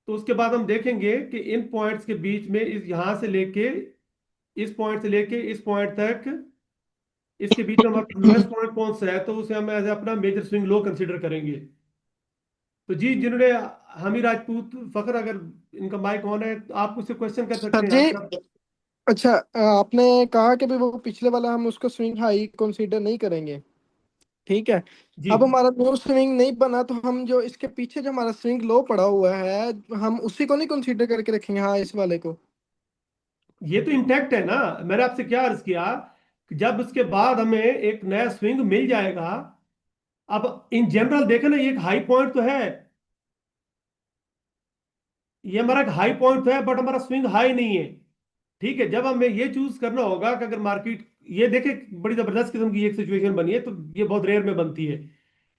Speaker 1: तो उसके बाद हम देखेंगे कि इन पॉइंट्स के बीच में, इस यहां से लेके, इस पॉइंट से लेके इस पॉइंट तक, इसके बीच में हमारा लोएस्ट पॉइंट कौन सा है, तो उसे हम एज अपना मेजर स्विंग लो कंसिडर करेंगे। तो जी, जिन्होंने, हामी राजपूत, फखर, अगर इनका माइक ऑन है तो आप मुझसे क्वेश्चन कर सकते
Speaker 4: सर
Speaker 1: हैं
Speaker 4: जी,
Speaker 1: यहाँ पे आप।
Speaker 4: अच्छा, आपने कहा कि भी वो पिछले वाला हम उसको स्विंग हाई कंसीडर नहीं करेंगे, ठीक है।
Speaker 1: जी,
Speaker 4: अब हमारा न्यू स्विंग नहीं बना तो हम जो इसके पीछे जो हमारा स्विंग लो पड़ा हुआ है, हम उसी को नहीं कंसीडर करके रखेंगे, हाँ इस वाले को।
Speaker 1: ये तो इंटैक्ट है ना। मैंने आपसे क्या अर्ज किया कि जब उसके बाद हमें एक नया स्विंग मिल जाएगा। अब इन जनरल देखें ना, ये एक हाई पॉइंट तो है, ये हमारा एक हाई पॉइंट तो है, बट हमारा स्विंग हाई नहीं है। ठीक है, जब हमें ये चूज करना होगा कि अगर मार्केट, ये देखे बड़ी जबरदस्त किस्म की एक सिचुएशन बनी है, तो ये बहुत रेयर में बनती है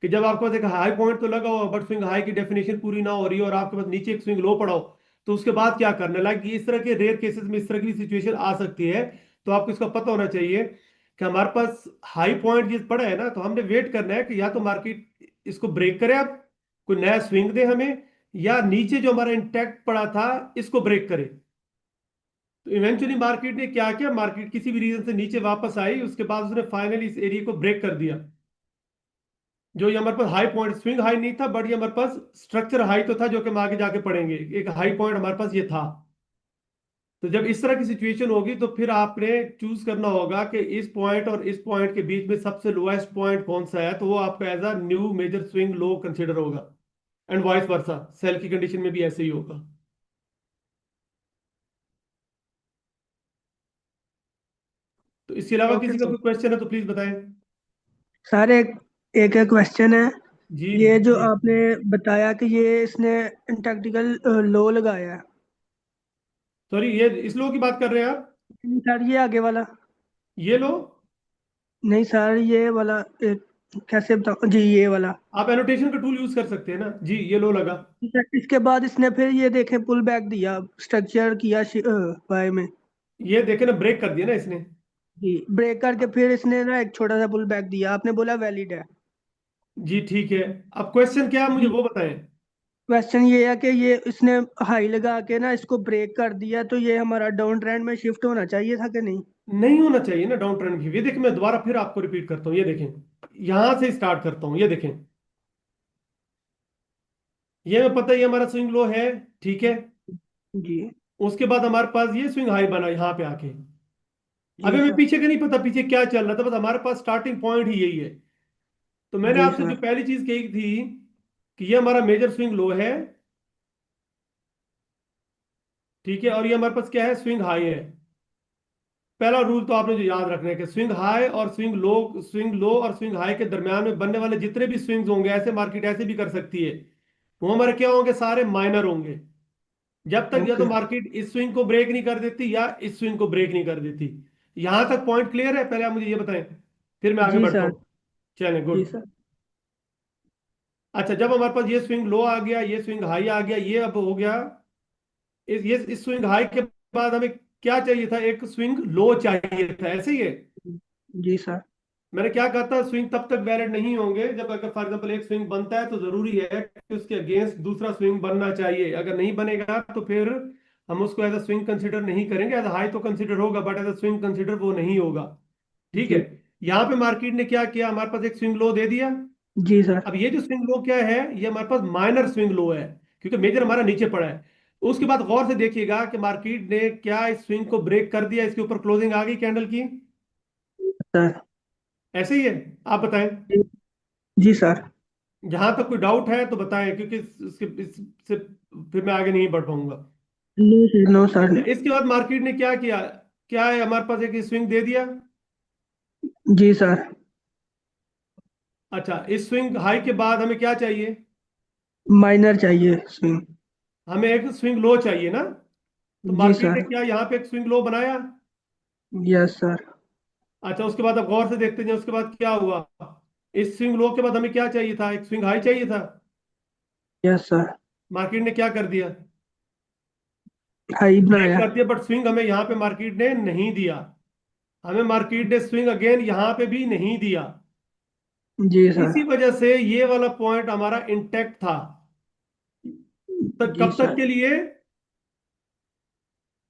Speaker 1: कि जब आपके पास एक हाई पॉइंट तो लगा हो बट स्विंग हाई की डेफिनेशन पूरी ना हो रही हो और आपके पास नीचे एक स्विंग लो पड़ा हो, तो उसके बाद क्या करना। लाइक इस तरह के रेयर केसेस में इस तरह की सिचुएशन आ सकती है। तो आपको इसका पता होना चाहिए कि हमारे पास हाई पॉइंट जिस पड़ा है ना, तो हमने वेट करना है कि या तो मार्केट इसको ब्रेक करे, अब कोई नया स्विंग दे हमें, या नीचे जो हमारा इंटैक्ट पड़ा था इसको ब्रेक करे। तो इवेंचुअली मार्केट ने क्या किया, मार्केट किसी भी रीजन से नीचे वापस आई, उसके बाद उसने फाइनली इस एरिया को ब्रेक कर दिया। जो ये हमारे पास हाई पॉइंट, स्विंग हाई नहीं था, बट ये हमारे पास स्ट्रक्चर हाई तो था, जो कि हम आगे जाके पढ़ेंगे। एक हाई पॉइंट हमारे पास ये था। तो जब इस तरह की सिचुएशन होगी तो फिर आपने चूज करना होगा कि इस पॉइंट और इस पॉइंट के बीच में सबसे लोएस्ट पॉइंट कौन सा है, तो वो आपका as a new major swing low consider होगा। एंड वाइस वर्सा, सेल की कंडीशन में भी ऐसे ही होगा। तो इसके अलावा
Speaker 5: ओके
Speaker 1: किसी का
Speaker 5: सर।
Speaker 1: कोई क्वेश्चन है तो प्लीज बताएं।
Speaker 5: सर एक एक क्वेश्चन है।
Speaker 1: जी
Speaker 5: ये जो
Speaker 1: प्लीज।
Speaker 5: आपने बताया कि ये इसने टैक्टिकल लो लगाया है,
Speaker 1: सॉरी, ये इस लो की बात कर रहे हैं आप?
Speaker 5: नहीं सर ये आगे वाला।
Speaker 1: ये लो।
Speaker 5: नहीं सर ये वाला कैसे बताऊँ जी, ये वाला।
Speaker 1: आप एनोटेशन का टूल यूज कर सकते हैं ना जी। ये लो लगा।
Speaker 5: इसके बाद इसने फिर ये देखें पुल बैक दिया, स्ट्रक्चर किया बाय में।
Speaker 1: ये देखे ना, ब्रेक कर दिया ना इसने।
Speaker 5: जी ब्रेक करके फिर इसने ना एक छोटा सा पुल बैक दिया, आपने बोला वैलिड है।
Speaker 1: जी ठीक है। अब क्वेश्चन क्या है मुझे
Speaker 5: जी
Speaker 1: वो बताएं।
Speaker 5: क्वेश्चन ये है कि ये इसने हाई लगा के ना इसको ब्रेक कर दिया, तो ये हमारा डाउन ट्रेंड में शिफ्ट होना चाहिए था कि नहीं?
Speaker 1: नहीं होना चाहिए ना डाउन ट्रेंड की। ये देखें, मैं दोबारा फिर आपको रिपीट करता हूँ, ये देखें, यहां से स्टार्ट करता हूँ, ये देखें, ये मैं पता ही हमारा स्विंग लो है, ठीक है।
Speaker 5: जी
Speaker 1: उसके बाद हमारे पास ये स्विंग हाई बना यहाँ पे आके। अभी
Speaker 5: जी
Speaker 1: हमें
Speaker 5: सर।
Speaker 1: पीछे का नहीं पता पीछे क्या चल रहा था, बस हमारे पास स्टार्टिंग पॉइंट ही यही है। तो मैंने
Speaker 5: जी
Speaker 1: आपसे जो
Speaker 5: सर।
Speaker 1: पहली चीज कही थी कि ये हमारा मेजर स्विंग लो है, ठीक है, और ये हमारे पास क्या है, स्विंग हाई है। पहला रूल तो आपने जो याद रखना है कि स्विंग हाई और स्विंग लो और स्विंग हाई के दरमियान में बनने वाले जितने भी स्विंग्स होंगे, ऐसे मार्केट ऐसे भी कर सकती है, वो हमारे क्या होंगे, सारे माइनर होंगे। जब तक या तो
Speaker 5: ओके।
Speaker 1: मार्केट इस स्विंग को ब्रेक नहीं कर देती या इस स्विंग को ब्रेक नहीं कर देती। यहां तक पॉइंट क्लियर है? पहले आप मुझे ये बताएं, फिर मैं आगे
Speaker 5: जी
Speaker 1: बढ़ता
Speaker 5: सर।
Speaker 1: हूँ। चलें,
Speaker 5: जी
Speaker 1: गुड।
Speaker 5: सर।
Speaker 1: अच्छा, जब हमारे पास ये स्विंग लो आ गया, ये स्विंग हाई आ गया, ये अब हो गया, इस स्विंग हाई के बाद हमें क्या चाहिए था, एक स्विंग लो चाहिए था, ऐसे ही है।
Speaker 5: जी सर।
Speaker 1: मैंने क्या कहा था, स्विंग तब तक वैलिड नहीं होंगे जब, अगर फॉर एग्जांपल एक स्विंग बनता है तो जरूरी है कि उसके अगेंस्ट दूसरा स्विंग बनना चाहिए। अगर नहीं बनेगा तो फिर हम उसको एज अ स्विंग कंसिडर नहीं करेंगे। एज हाई तो कंसिडर होगा, but as a swing consider वो नहीं होगा, ठीक है।
Speaker 5: जी
Speaker 1: यहाँ पे मार्केट ने क्या किया, हमारे पास एक स्विंग लो दे दिया।
Speaker 5: जी सर।
Speaker 1: अब ये जो स्विंग लो क्या है, ये हमारे पास माइनर स्विंग लो है, क्योंकि मेजर हमारा नीचे पड़ा है। उसके बाद गौर से देखिएगा कि मार्केट ने क्या इस स्विंग को ब्रेक कर दिया, इसके ऊपर क्लोजिंग आ गई कैंडल की,
Speaker 5: सर।
Speaker 1: ऐसे ही है? आप बताएं,
Speaker 5: जी जी सर।
Speaker 1: जहां तक कोई डाउट है तो बताएं, क्योंकि इससे फिर मैं आगे नहीं बढ़ पाऊंगा।
Speaker 5: No sir, no sir.
Speaker 1: अच्छा, इसके बाद मार्केट ने क्या किया, क्या है, हमारे पास एक स्विंग दे दिया।
Speaker 5: जी सर।
Speaker 1: अच्छा, इस स्विंग हाई के बाद हमें क्या चाहिए,
Speaker 5: माइनर चाहिए स्विंग।
Speaker 1: हमें एक स्विंग लो चाहिए ना। तो
Speaker 5: जी
Speaker 1: मार्केट ने
Speaker 5: सर।
Speaker 1: क्या यहाँ पे एक स्विंग लो बनाया।
Speaker 5: Yes sir.
Speaker 1: अच्छा, उसके बाद अब गौर से देखते हैं उसके बाद क्या हुआ। इस स्विंग लो के बाद हमें क्या चाहिए था, एक स्विंग हाई चाहिए था।
Speaker 5: Yes sir.
Speaker 1: मार्केट ने क्या कर दिया,
Speaker 5: हाई
Speaker 1: ब्रेक
Speaker 5: बनाया।
Speaker 1: कर दिया, बट स्विंग हमें यहाँ पे मार्केट ने नहीं दिया। हमें मार्केट ने स्विंग अगेन यहाँ पे भी नहीं दिया।
Speaker 5: जी सर।
Speaker 1: इसी वजह से ये वाला पॉइंट हमारा इंटैक्ट था। तो
Speaker 5: जी
Speaker 1: कब तक
Speaker 5: सर।
Speaker 1: के लिए,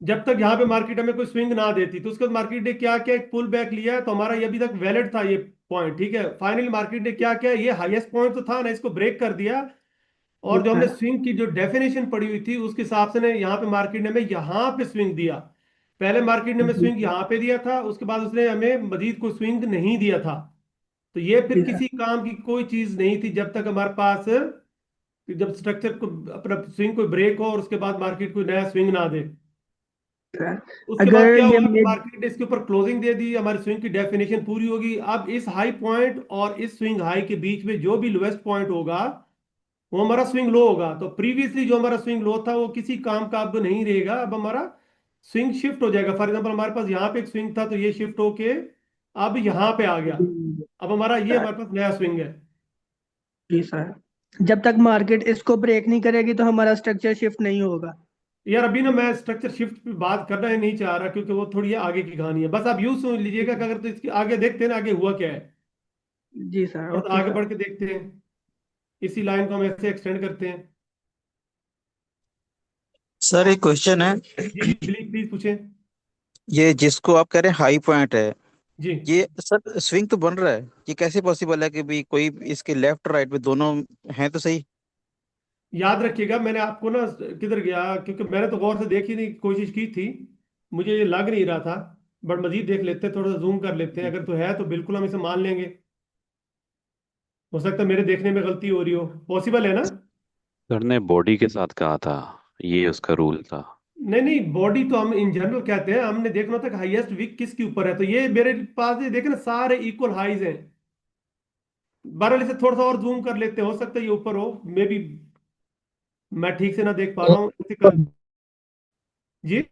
Speaker 1: जब तक यहाँ पे मार्केट हमें कोई स्विंग ना देती। तो उसके बाद मार्केट ने क्या किया, एक पुल बैक लिया, तो हमारा ये अभी तक वैलिड था ये पॉइंट, ठीक है। फाइनली मार्केट ने क्या किया, ये हाईएस्ट पॉइंट तो था ना, इसको ब्रेक कर दिया। और जो हमने
Speaker 5: ओके।
Speaker 1: स्विंग की जो डेफिनेशन पड़ी हुई थी उसके हिसाब से ने यहाँ पे मार्केट ने हमें यहाँ पे स्विंग दिया। पहले मार्केट ने हमें
Speaker 5: जी
Speaker 1: स्विंग
Speaker 5: सर।
Speaker 1: यहाँ पे दिया था, उसके बाद उसने हमें मजीद कोई स्विंग नहीं दिया था। तो ये फिर
Speaker 5: जी सर।
Speaker 1: किसी काम की कोई चीज नहीं थी जब तक हमारे पास, जब स्ट्रक्चर को अपना स्विंग कोई ब्रेक हो और उसके बाद मार्केट कोई नया स्विंग ना दे।
Speaker 5: सर
Speaker 1: उसके बाद
Speaker 5: अगर
Speaker 1: क्या
Speaker 5: ये
Speaker 1: हुआ कि
Speaker 5: मिड।
Speaker 1: मार्केट ने इसके ऊपर क्लोजिंग दे दी, हमारी स्विंग की डेफिनेशन पूरी होगी। अब इस हाई पॉइंट और इस स्विंग हाई के बीच में जो भी लोएस्ट पॉइंट होगा वो हमारा स्विंग लो होगा। तो प्रीवियसली जो हमारा स्विंग लो था वो किसी काम का अब नहीं रहेगा, अब हमारा स्विंग शिफ्ट हो जाएगा। फॉर एग्जांपल हमारे पास यहाँ पे एक स्विंग था, तो ये शिफ्ट होके अब यहाँ पे आ गया। अब हमारा ये
Speaker 5: सर
Speaker 1: हमारे पास नया स्विंग है।
Speaker 5: जी सर, जब तक मार्केट इसको ब्रेक नहीं करेगी तो हमारा स्ट्रक्चर शिफ्ट नहीं होगा।
Speaker 1: यार अभी ना मैं स्ट्रक्चर शिफ्ट पे बात करना ही नहीं चाह रहा, क्योंकि वो थोड़ी आगे की कहानी है। बस आप यूं सुन लीजिएगा कि अगर तो इसके आगे देखते हैं ना आगे हुआ क्या है,
Speaker 5: जी सर।
Speaker 1: थोड़ा सा
Speaker 5: ओके
Speaker 1: आगे
Speaker 5: सर।
Speaker 1: बढ़ के देखते हैं। इसी लाइन को हम ऐसे एक्सटेंड करते हैं।
Speaker 6: सर एक क्वेश्चन है।
Speaker 1: जी जी, प्लीज प्लीज पूछें।
Speaker 6: ये जिसको आप कह रहे हैं हाई पॉइंट है,
Speaker 1: जी,
Speaker 6: ये सर स्विंग तो बन रहा है, ये कैसे पॉसिबल है कि भी कोई इसके लेफ्ट राइट में दोनों हैं तो सही।
Speaker 1: याद रखिएगा मैंने आपको ना किधर गया, क्योंकि मैंने तो गौर से देखी नहीं कोशिश की थी, मुझे ये लग नहीं रहा था। बट मजीद देख लेते हैं, थोड़ा सा जूम कर लेते हैं, अगर तो है तो बिल्कुल हम इसे मान लेंगे। हो सकता है मेरे देखने में गलती हो रही हो, पॉसिबल है ना।
Speaker 2: सर ने बॉडी के साथ कहा था, ये उसका रूल था।
Speaker 1: नहीं नहीं, बॉडी तो हम इन जनरल कहते हैं, हमने देखना था कि हाईएस्ट वीक किसके ऊपर है। तो ये मेरे पास ये देखे ना सारे इक्वल हाईज हैं। बहरहाल इसे थोड़ा सा और जूम कर लेते हैं, हो सकता है ये ऊपर हो, मे बी मैं ठीक से ना देख पा रहा हूँ इसे कर। जी,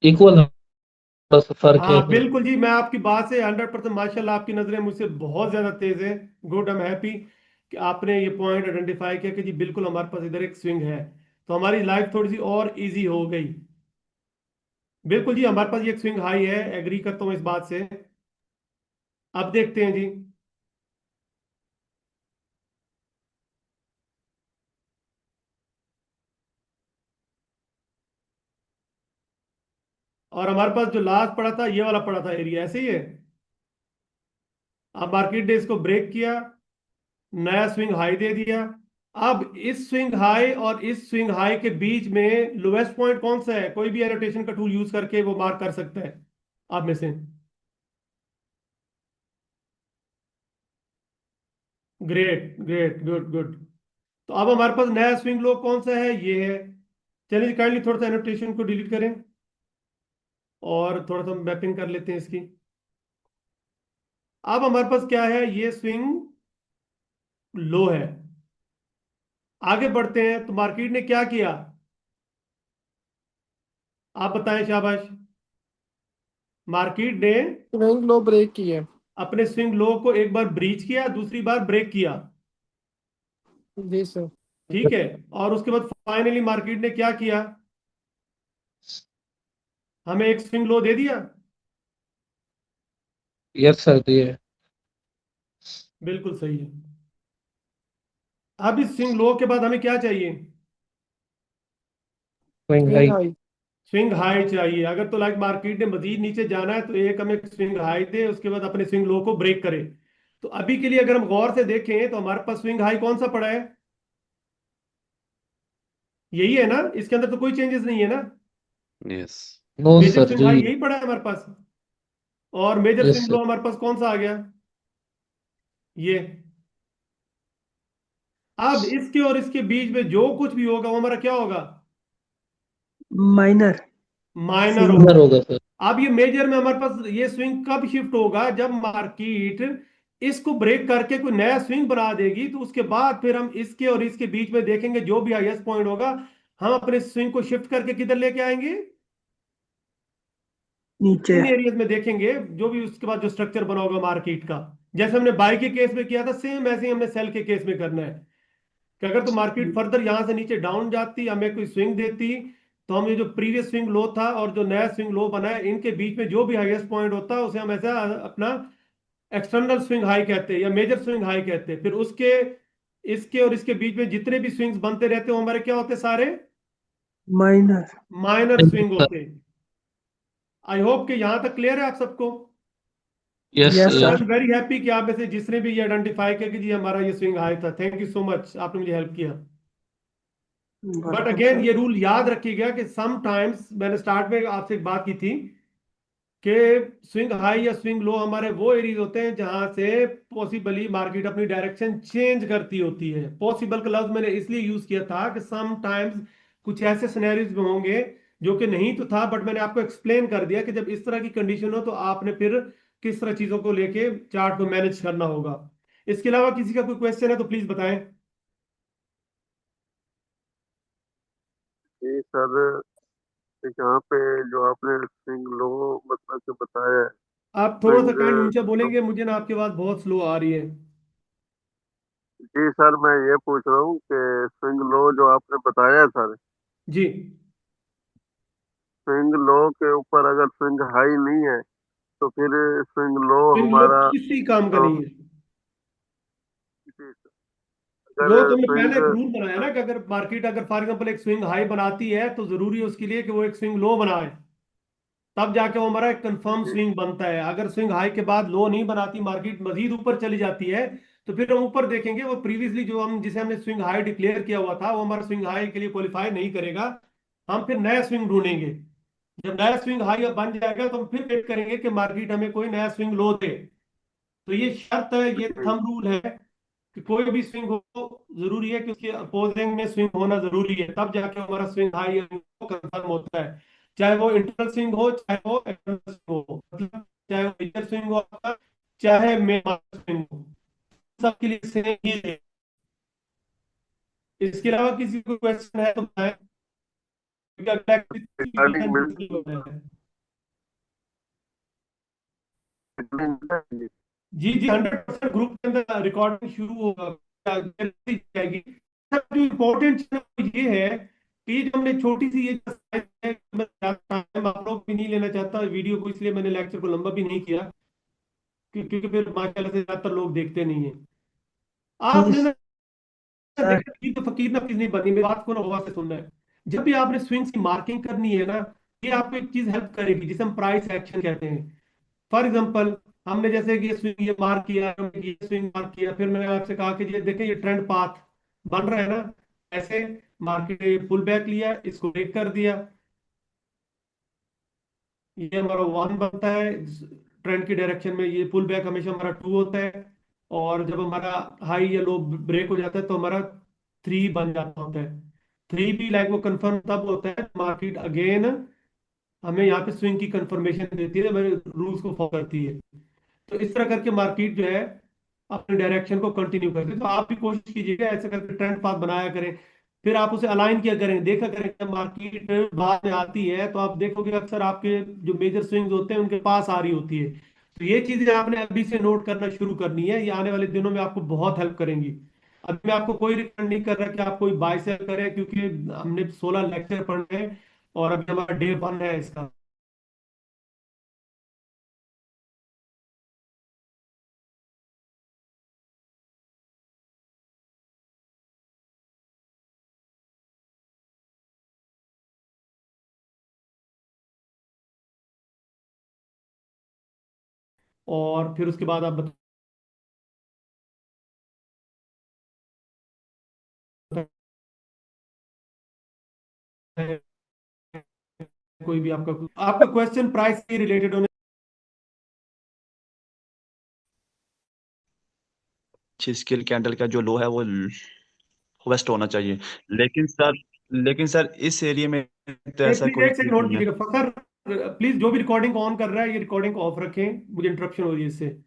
Speaker 3: इक्वल थोड़ा सा फर्क है
Speaker 1: हाँ
Speaker 3: फिर।
Speaker 1: बिल्कुल जी, मैं आपकी बात से 100% माशाल्लाह, आपकी नजरें मुझसे बहुत ज्यादा तेज हैं। गुड, आई एम हैप्पी कि आपने ये पॉइंट आइडेंटिफाई किया कि जी बिल्कुल हमारे पास इधर एक स्विंग है। तो हमारी लाइफ थोड़ी सी और इजी हो गई। बिल्कुल जी, हमारे पास ये एक स्विंग हाई है, एग्री करता हूँ इस बात से। अब देखते हैं जी। और हमारे पास जो लास्ट पड़ा था, ये वाला पड़ा था एरिया, ऐसे ही है। अब मार्केट ने इसको ब्रेक किया, नया स्विंग हाई दे दिया। अब इस स्विंग हाई और इस स्विंग हाई के बीच में लोएस्ट पॉइंट कौन सा है? कोई भी एनोटेशन का टूल यूज करके वो मार्क कर सकता है आप में से। Great great, good good. तो अब हमारे पास नया स्विंग लो कौन सा है? ये है। चलिए काइंडली थोड़ा सा एनोटेशन को डिलीट करें और थोड़ा सा मैपिंग कर लेते हैं इसकी। अब हमारे पास क्या है? ये स्विंग लो है। आगे बढ़ते हैं, तो मार्केट ने क्या किया? आप बताएं, शाबाश। मार्केट ने
Speaker 4: स्विंग लो ब्रेक की है।
Speaker 1: अपने स्विंग लो को एक बार ब्रीच किया, दूसरी बार ब्रेक किया।
Speaker 4: जी सर।
Speaker 1: ठीक है। और उसके बाद फाइनली मार्केट ने क्या किया? हमें एक स्विंग लो दे दिया।
Speaker 3: यस सर, दिए।
Speaker 1: बिल्कुल सही है। अब इस स्विंग लो के बाद हमें क्या चाहिए?
Speaker 3: Swing
Speaker 4: swing
Speaker 3: high.
Speaker 4: High.
Speaker 1: Swing high चाहिए। अगर तो लाइक मार्केट ने मजीद नीचे जाना है तो एक हमें स्विंग हाई दे, उसके बाद अपने स्विंग लो को ब्रेक करे। तो अभी के लिए अगर हम गौर से देखें तो हमारे पास स्विंग हाई कौन सा पड़ा है? यही है ना? इसके अंदर तो कोई चेंजेस नहीं है ना?
Speaker 2: Yes.
Speaker 3: No
Speaker 1: major
Speaker 3: sir
Speaker 1: swing
Speaker 3: जी।
Speaker 1: हाई यही पड़ा है हमारे पास। और मेजर
Speaker 3: यस
Speaker 1: स्विंग लो
Speaker 3: सर।
Speaker 1: हमारे पास कौन सा आ गया? ये। अब इसके और इसके बीच में जो कुछ भी होगा वो हमारा क्या होगा?
Speaker 5: Minor
Speaker 1: minor
Speaker 5: swing.
Speaker 1: होगा।
Speaker 3: नर होगा सर।
Speaker 1: अब ये मेजर में हमारे पास ये स्विंग कब शिफ्ट होगा? जब मार्केट इसको ब्रेक करके कोई नया स्विंग बना देगी, तो उसके बाद फिर हम इसके और इसके बीच में देखेंगे जो भी हाईएस्ट पॉइंट होगा, हम अपने स्विंग को शिफ्ट करके किधर लेके आएंगे?
Speaker 5: नीचे।
Speaker 1: इन एरियाज में देखेंगे, जो भी उसके बाद जो स्ट्रक्चर बना होगा मार्केट का। जैसे हमने बाई के केस में किया था, सेम ऐसे ही हमने सेल के केस में करना है। कि अगर तो मार्केट फर्दर यहां से नीचे डाउन जाती, हमें कोई स्विंग देती, तो हम ये जो प्रीवियस स्विंग लो था और जो नया स्विंग लो बना है, इनके बीच में जो भी हाईएस्ट पॉइंट होता है उसे हम ऐसा अपना एक्सटर्नल स्विंग हाई कहते हैं या मेजर स्विंग हाई कहते हैं। फिर उसके इसके और इसके बीच में जितने भी स्विंग्स बनते रहते हैं वो हमारे क्या होते हैं? सारे
Speaker 5: माइनर।
Speaker 1: माइनर स्विंग होते हैं। आई होप कि यहां तक क्लियर है आप सबको।
Speaker 3: Yes
Speaker 5: yes
Speaker 1: I
Speaker 3: sir.
Speaker 1: Am
Speaker 5: sir.
Speaker 1: Very happy कि आप में से जिसने भी ये आइडेंटिफाई किया कि जी हमारा ये स्विंग हाई था। थैंक यू सो मच, आपने मुझे हेल्प किया। But
Speaker 5: welcome
Speaker 1: again
Speaker 5: sir.
Speaker 1: ये रूल याद रखिएगा कि सम टाइम्स, मैंने स्टार्ट में आपसे एक बात की थी कि स्विंग हाई या स्विंग लो हमारे वो एरियाज होते हैं जहां से पॉसिबली मार्केट अपनी डायरेक्शन चेंज करती होती है। पॉसिबल का लफ्ज मैंने इसलिए यूज किया था कि सम टाइम्स कुछ ऐसे सिनेरियोज में होंगे जो कि नहीं तो था, बट मैंने आपको एक्सप्लेन कर दिया कि जब इस तरह की कंडीशन हो तो आपने फिर किस तरह चीजों को लेके चार्ट को मैनेज करना होगा। इसके अलावा किसी का कोई क्वेश्चन है तो प्लीज बताएं।
Speaker 7: जी सर, यहाँ पे जो आपने स्विंग लो मतलब के बताया है,
Speaker 1: आप थोड़ा सा
Speaker 7: स्विंग
Speaker 1: काइंड ऊंचा बोलेंगे? मुझे ना आपकी आवाज बहुत स्लो आ रही है।
Speaker 7: जी सर, मैं ये पूछ रहा हूँ कि स्विंग लो जो आपने बताया है सर,
Speaker 1: जी।
Speaker 7: स्विंग लो के ऊपर अगर स्विंग हाई नहीं है तो फिर स्विंग लो
Speaker 1: स्विंग लो
Speaker 7: हमारा
Speaker 1: किसी काम का
Speaker 7: तो
Speaker 1: नहीं है।
Speaker 7: जी सर,
Speaker 1: वो
Speaker 7: अगर
Speaker 1: तो हमने पहले
Speaker 7: स्विंग
Speaker 1: एक रूल बनाया ना कि अगर मार्केट अगर फॉर एग्जाम्पल एक स्विंग हाई बनाती है तो जरूरी है उसके लिए कि वो एक स्विंग लो बनाए, तब जाके वो हमारा एक कंफर्म
Speaker 7: जी
Speaker 1: स्विंग बनता है। अगर स्विंग हाई के बाद लो नहीं बनाती, मार्केट मजीद ऊपर चली जाती है, तो फिर हम ऊपर देखेंगे वो प्रीवियसली जो हम जिसे हमने स्विंग हाई डिक्लेयर किया हुआ था वो हमारा स्विंग हाई के लिए क्वालिफाई नहीं करेगा। हम फिर नया स्विंग ढूंढेंगे। जब नया स्विंग हाई अब बन जाएगा तो हम फिर वेट करेंगे कि मार्केट हमें कोई नया स्विंग लो दे। तो ये शर्त है, ये
Speaker 7: जी
Speaker 1: थंब रूल है कि कोई भी स्विंग हो, जरूरी है कि उसके अपोजिंग में स्विंग होना जरूरी है, तब जाके हमारा स्विंग हाई कंफर्म होता है। चाहे वो इंटरनल स्विंग हो, चाहे वो एक्सटर्नल स्विंग हो, मतलब चाहे वो मेजर स्विंग हो आपका, चाहे माइनर स्विंग हो, सबके लिए सेम ही है। इसके अलावा किसी को क्वेश्चन है तो बताएं, क्योंकि अगला
Speaker 7: रिगार्डिंग
Speaker 1: activity
Speaker 7: मिड
Speaker 1: हो रहा है।
Speaker 7: जी
Speaker 1: जी जी, 100% ग्रुप के अंदर रिकॉर्डिंग शुरू होगा, जल्दी जाएगी। सब जो इम्पोर्टेंट चीज ये है ये जो हमने छोटी सी ये जो slide है, मैं ज्यादा टाइम आप लोग भी नहीं लेना चाहता वीडियो को, इसलिए मैंने लेक्चर को लंबा भी नहीं किया, क्योंकि फिर माशाल्लाह से ज्यादातर लोग देखते नहीं है। आपने ना
Speaker 5: सर
Speaker 1: देखा, फकीर तो फकीर ना चीज नहीं बनी, मेरी बात को ना गौर से सुनना है। जब भी आपने स्विंग्स की मार्किंग करनी है ना, ये आपको एक चीज हेल्प करेगी जिसे हम प्राइस एक्शन कहते हैं। फॉर एग्जाम्पल, हमने जैसे कि ये स्विंग ये मार्क किया, ये स्विंग मार्क किया, फिर मैंने आपसे कहा कि ये देखें ये ट्रेंड पाथ बन रहा है ना, ऐसे मार्केट पुल बैक लिया, इसको ब्रेक कर दिया, ये हमारा वन बनता है ट्रेंड की डायरेक्शन में, ये पुल बैक हमेशा हमारा टू होता है, और जब हमारा हाई या लो ब्रेक हो जाता है तो हमारा थ्री बन जाता होता है। थ्री भी लाइक वो कंफर्म तब होता है मार्केट अगेन हमें यहाँ पे स्विंग की कंफर्मेशन देती है, मेरे रूल्स को फॉलो करती है। तो इस तरह करके मार्केट जो है अपने डायरेक्शन को कंटिन्यू करती है। तो आप भी कोशिश कीजिएगा ऐसे करके ट्रेंड पाथ बनाया करें, फिर आप उसे अलाइन किया करें, देखा करें जब मार्केट बाद में आती है तो आप देखोगे अक्सर आपके जो मेजर स्विंग्स होते हैं उनके पास आ रही होती है। तो ये चीजें आपने अभी से नोट करना शुरू करनी है, ये आने वाले दिनों में आपको बहुत हेल्प करेंगी। अभी मैं आपको कोई रिकमेंड नहीं कर रहा कि आप कोई बाय सेल करें, क्योंकि हमने 16 लेक्चर पढ़ने हैं और अभी हमारा डे 1 है इसका। और फिर उसके बाद आप बताएं कोई भी आपका आपका क्वेश्चन प्राइस से रिलेटेड होने।
Speaker 8: अच्छी स्किल कैंडल का जो लो है वो वेस्ट होना चाहिए। लेकिन सर लेकिन सर इस एरिया में तो ऐसा
Speaker 1: प्लीज
Speaker 8: कोई
Speaker 1: एक सेकंड
Speaker 8: चीज
Speaker 1: नोट
Speaker 8: नहीं है।
Speaker 1: कीजिएगा फखर, प्लीज जो भी रिकॉर्डिंग ऑन कर रहा है ये रिकॉर्डिंग को ऑफ रखें, मुझे इंटरप्शन हो रही है इससे।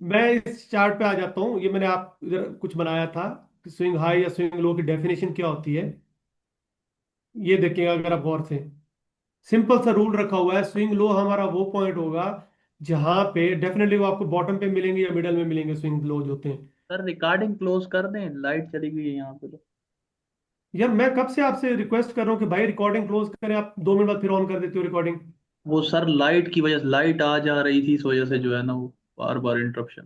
Speaker 1: मैं इस चार्ट पे आ जाता हूँ, ये मैंने आप इधर कुछ बनाया था कि स्विंग हाई या स्विंग लो की डेफिनेशन क्या होती है। ये देखिएगा अगर आप गौर से, सिंपल सा रूल रखा हुआ है, स्विंग लो हमारा वो पॉइंट होगा जहां पे डेफिनेटली वो आपको बॉटम पे मिलेंगे या मिडल में मिलेंगे स्विंग लो जो होते हैं।
Speaker 9: सर रिकॉर्डिंग क्लोज कर दें, लाइट चली गई है यहाँ पे तो।
Speaker 1: यार मैं कब से आपसे रिक्वेस्ट कर रहा हूँ कि भाई रिकॉर्डिंग क्लोज करें, आप 2 मिनट बाद फिर ऑन कर देते हो रिकॉर्डिंग।
Speaker 9: वो सर लाइट की वजह से, लाइट आ जा रही थी इस वजह से जो है ना वो बार बार इंटरप्शन